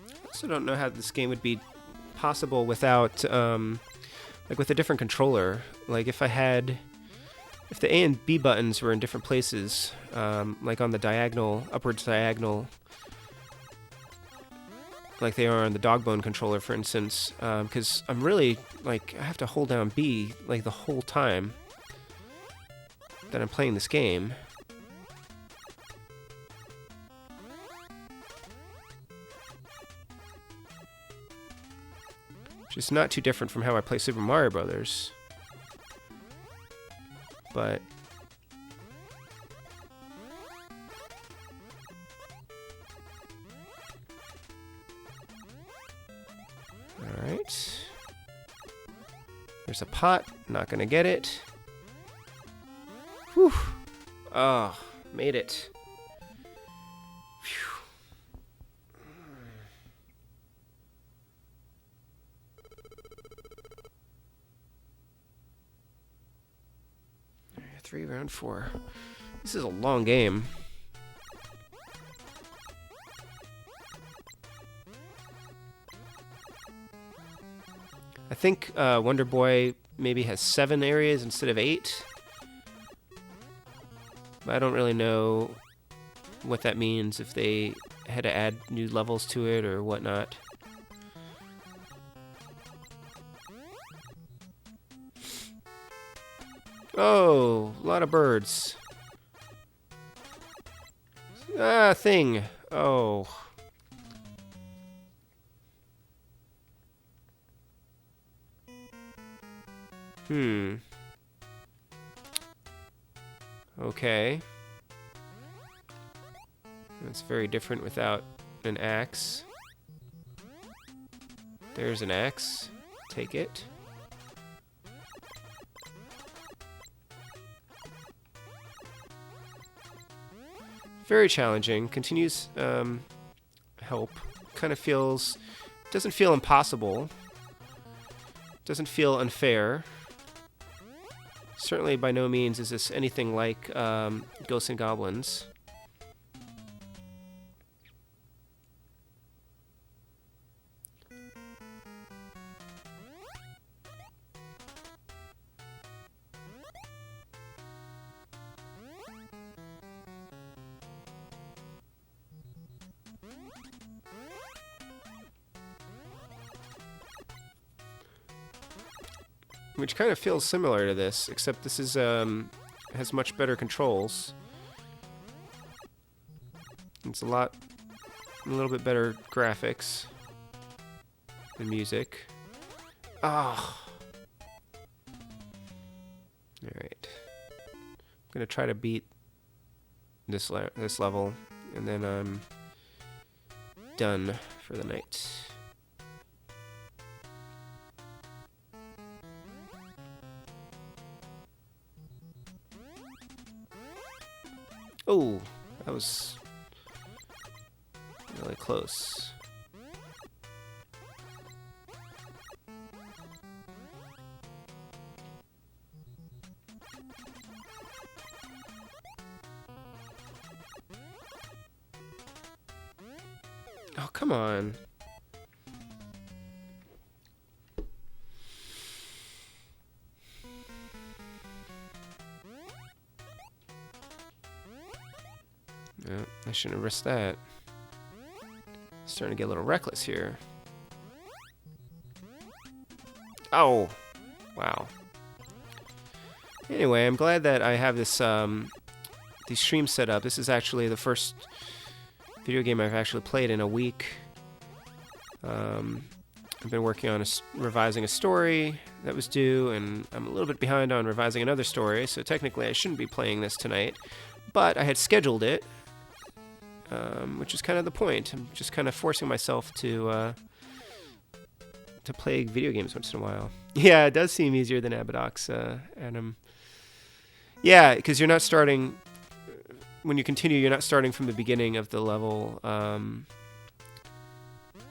I also don't know how this game would be possible without, like with a different controller. Like if the A and B buttons were in different places, like on the diagonal, upwards diagonal, like they are on the Dogbone controller, for instance, because I'm really, like, I have to hold down B, like, the whole time that I'm playing this game. Which is not too different from how I play Super Mario Brothers. But alright. There's a pot, not gonna get it. Whew. Oh, made it. Phew. 3, round 4. This is a long game. I think Wonder Boy maybe has 7 areas instead of 8. But I don't really know what that means, if they had to add new levels to it or whatnot. Oh, a lot of birds. Ah, thing. Oh. Okay. That's very different without an axe. There's an axe. Take it. Very challenging. Continues help. Kind of feels... Doesn't feel impossible. Doesn't feel unfair. Certainly by no means is this anything like Ghosts and Goblins. Which kind of feels similar to this, except this is has much better controls. It's a little bit better graphics and music. Ah. All right. I'm gonna try to beat this level, and then I'm done for the night. Oh, that was really close. Oh, come on. No, I shouldn't have risked that. Starting to get a little reckless here. Oh, wow. Anyway, I'm glad that I have this these streams set up. This is actually the first video game I've actually played in a week. I've been working on revising a story that was due, and I'm a little bit behind on revising another story, so technically I shouldn't be playing this tonight. But I had scheduled it, which is kind of the point. I'm just kind of forcing myself to play video games once in a while. Yeah, it does seem easier than Abadox, Adam. Yeah, because you're not starting... When you continue, you're not starting from the beginning of the level. I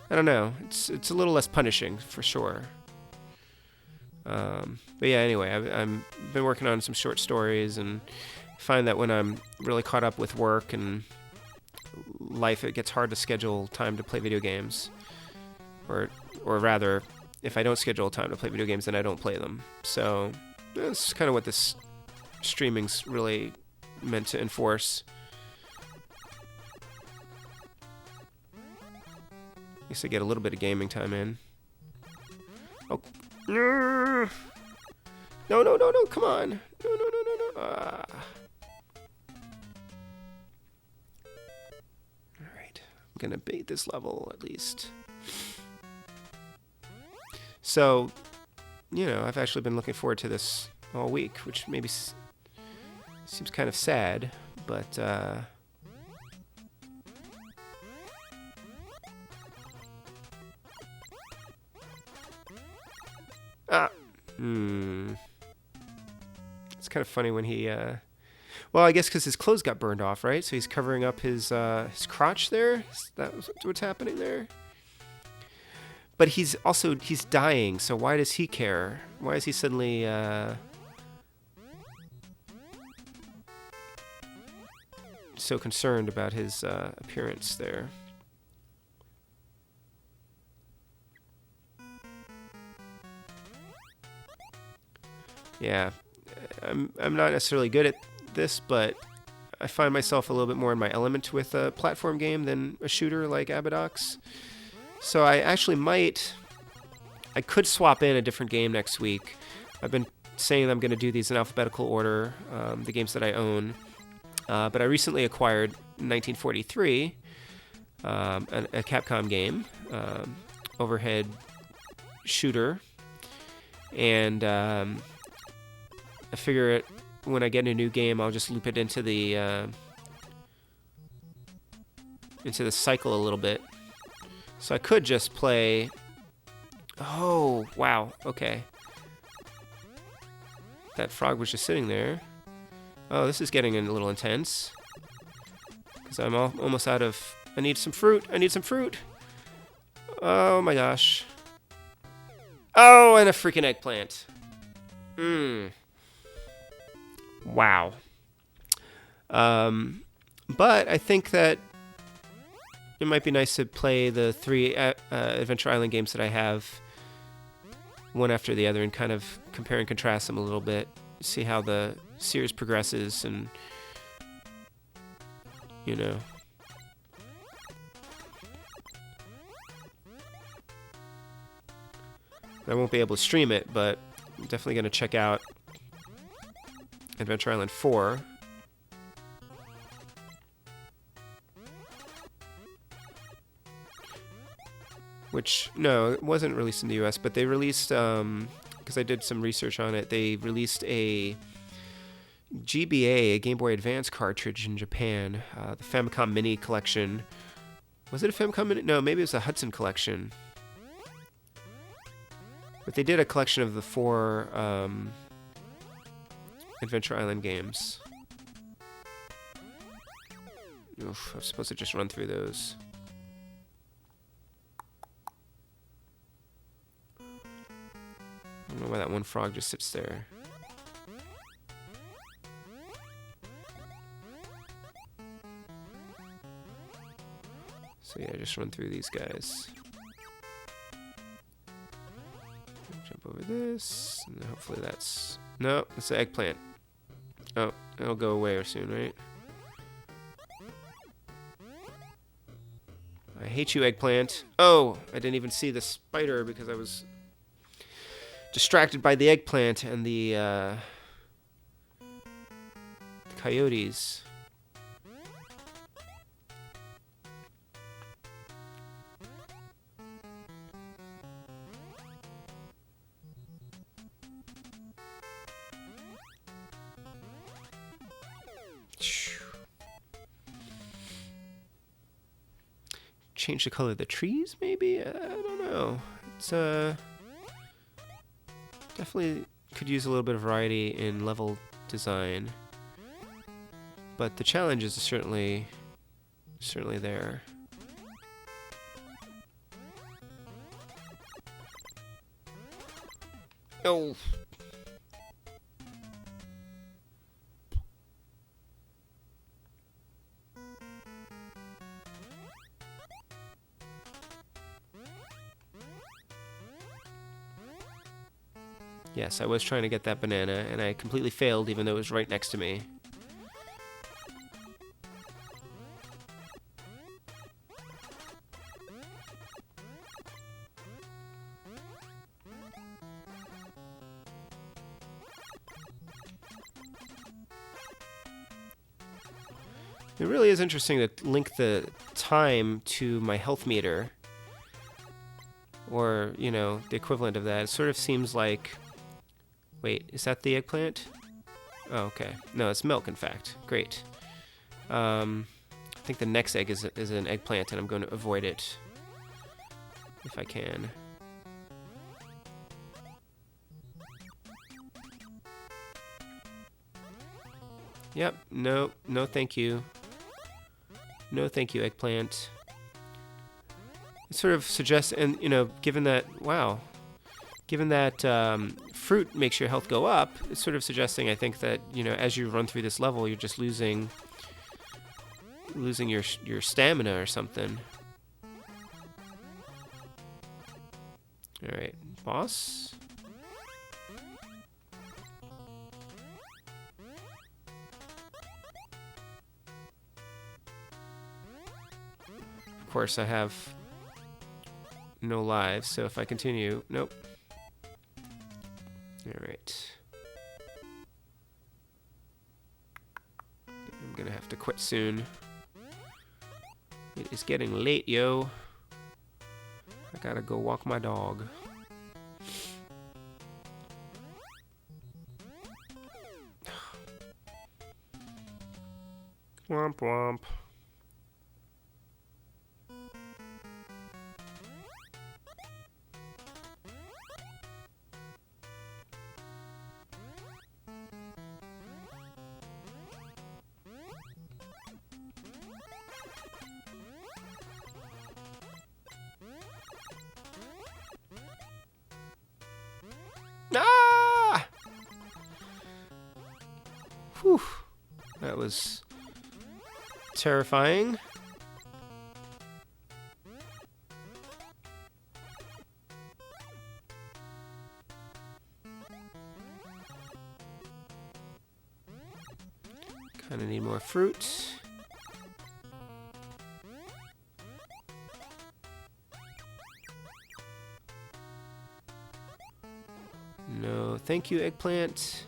don't know. It's a little less punishing, for sure. But yeah, anyway, I've been working on some short stories, and find that when I'm really caught up with work and life, it gets hard to schedule time to play video games. Or rather, if I don't schedule time to play video games, then I don't play them. So that's kind of what this streaming's really meant to enforce. At least I get a little bit of gaming time in. Oh. No, come on. No. Alright. I'm gonna beat this level, at least. So, you know, I've actually been looking forward to this all week, which maybe seems kind of sad, but it's kind of funny when he well, I guess because his clothes got burned off, right? So he's covering up his crotch there. Is that what's happening there? But he's dying, so why does he care? Why is he suddenly so concerned about his appearance there? Yeah, I'm not necessarily good at this, but I find myself a little bit more in my element with a platform game than a shooter like Abadox. So I actually I could swap in a different game next week. I've been saying I'm going to do these in alphabetical order, the games that I own. But I recently acquired 1943, a Capcom game, overhead shooter. And I figure when I get a new game, I'll just loop it into the cycle a little bit. So I could just play... Oh, wow, okay. That frog was just sitting there. Oh, this is getting a little intense. Because I'm almost out of... I need some fruit. Oh my gosh. Oh, and a freaking eggplant. Wow. But I think that it might be nice to play the 3 Adventure Island games that I have one after the other and kind of compare and contrast them a little bit. See how the series progresses and, you know. I won't be able to stream it, but I'm definitely going to check out Adventure Island 4. Which, no, it wasn't released in the US, but they released, because I did some research on it, they released a GBA, a Game Boy Advance cartridge in Japan, the Famicom Mini collection. Was it a Famicom Mini? No, maybe it was a Hudson collection. But they did a collection of the 4 Adventure Island games. Oof, I'm supposed to just run through those. I don't know why that one frog just sits there. So yeah, just run through these guys. Jump over this, and then hopefully that's... No, it's the eggplant. Oh, it'll go away soon, right? I hate you, eggplant. Oh, I didn't even see the spider because I was distracted by the eggplant and the coyotes. Change the color of the trees, maybe? I don't know. It's definitely could use a little bit of variety in level design, but the challenge is certainly there. Oh. Yes, I was trying to get that banana, and I completely failed even though it was right next to me. It really is interesting to link the time to my health meter, or, you know, the equivalent of that. It sort of seems like... Wait, is that the eggplant? Oh, okay. No, it's milk, in fact. Great. I think the next egg is an eggplant, and I'm going to avoid it if I can. Yep, no, no thank you. No thank you, eggplant. It sort of suggests, and, you know, given that, wow, given that fruit makes your health go up, it's sort of suggesting, I think, that, you know, as you run through this level, you're just losing your stamina or something. All right, boss. Of course, I have no lives, so if I continue, nope. All right. I'm gonna have to quit soon. It is getting late, yo. I gotta go walk my dog. Womp womp. Ah! Whew. That was terrifying. Kind of need more fruit. No, thank you, eggplant.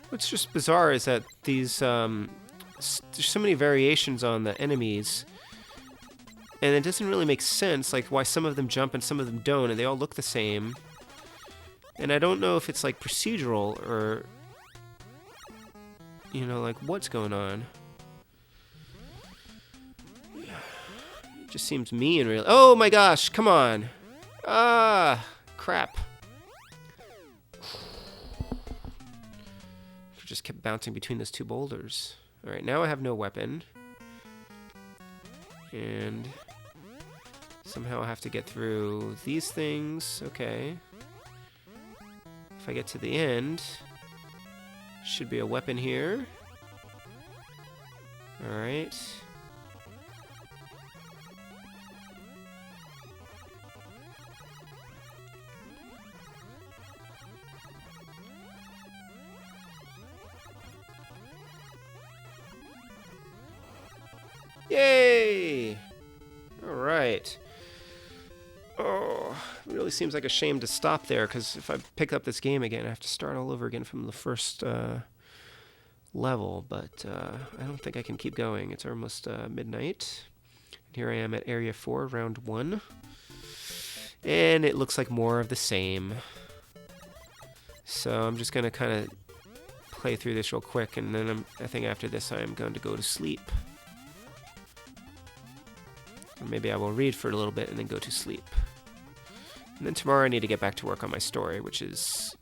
What's just bizarre is that these there's so many variations on the enemies, and it doesn't really make sense, like why some of them jump and some of them don't, and they all look the same. And I don't know if it's like procedural or, you know, like what's going on. It just seems mean, really. Oh my gosh, come on. Ah, crap. Just kept bouncing between those two boulders. Alright, now I have no weapon. And somehow I have to get through these things. Okay. if I get to the end, should be a weapon here. Alright. Yay! Alright. Oh, it really seems like a shame to stop there, because if I pick up this game again, I have to start all over again from the first level, but I don't think I can keep going. It's almost midnight. And here I am at Area 4, Round 1. And it looks like more of the same. So I'm just going to kind of play through this real quick, and then I think after this I am going to go to sleep. Or maybe I will read for a little bit and then go to sleep. And then tomorrow I need to get back to work on my story, which is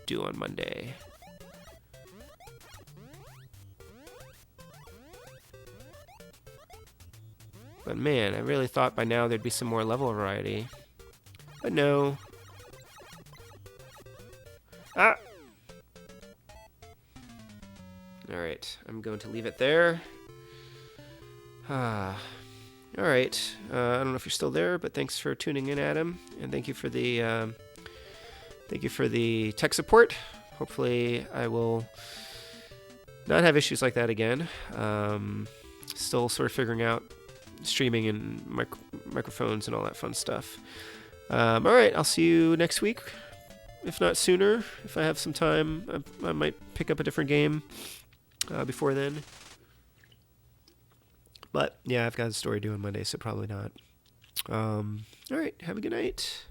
due on Monday. But man, I really thought by now there'd be some more level variety. But no. Ah! Alright, I'm going to leave it there. Alright, I don't know if you're still there, but thanks for tuning in, Adam. And thank you for the tech support. Hopefully I will not have issues like that again. Still sort of figuring out streaming and microphones and all that fun stuff. Alright, I'll see you next week. If not sooner, if I have some time, I might pick up a different game before then. But yeah, I've got a story due on Monday, so probably not. Alright, have a good night.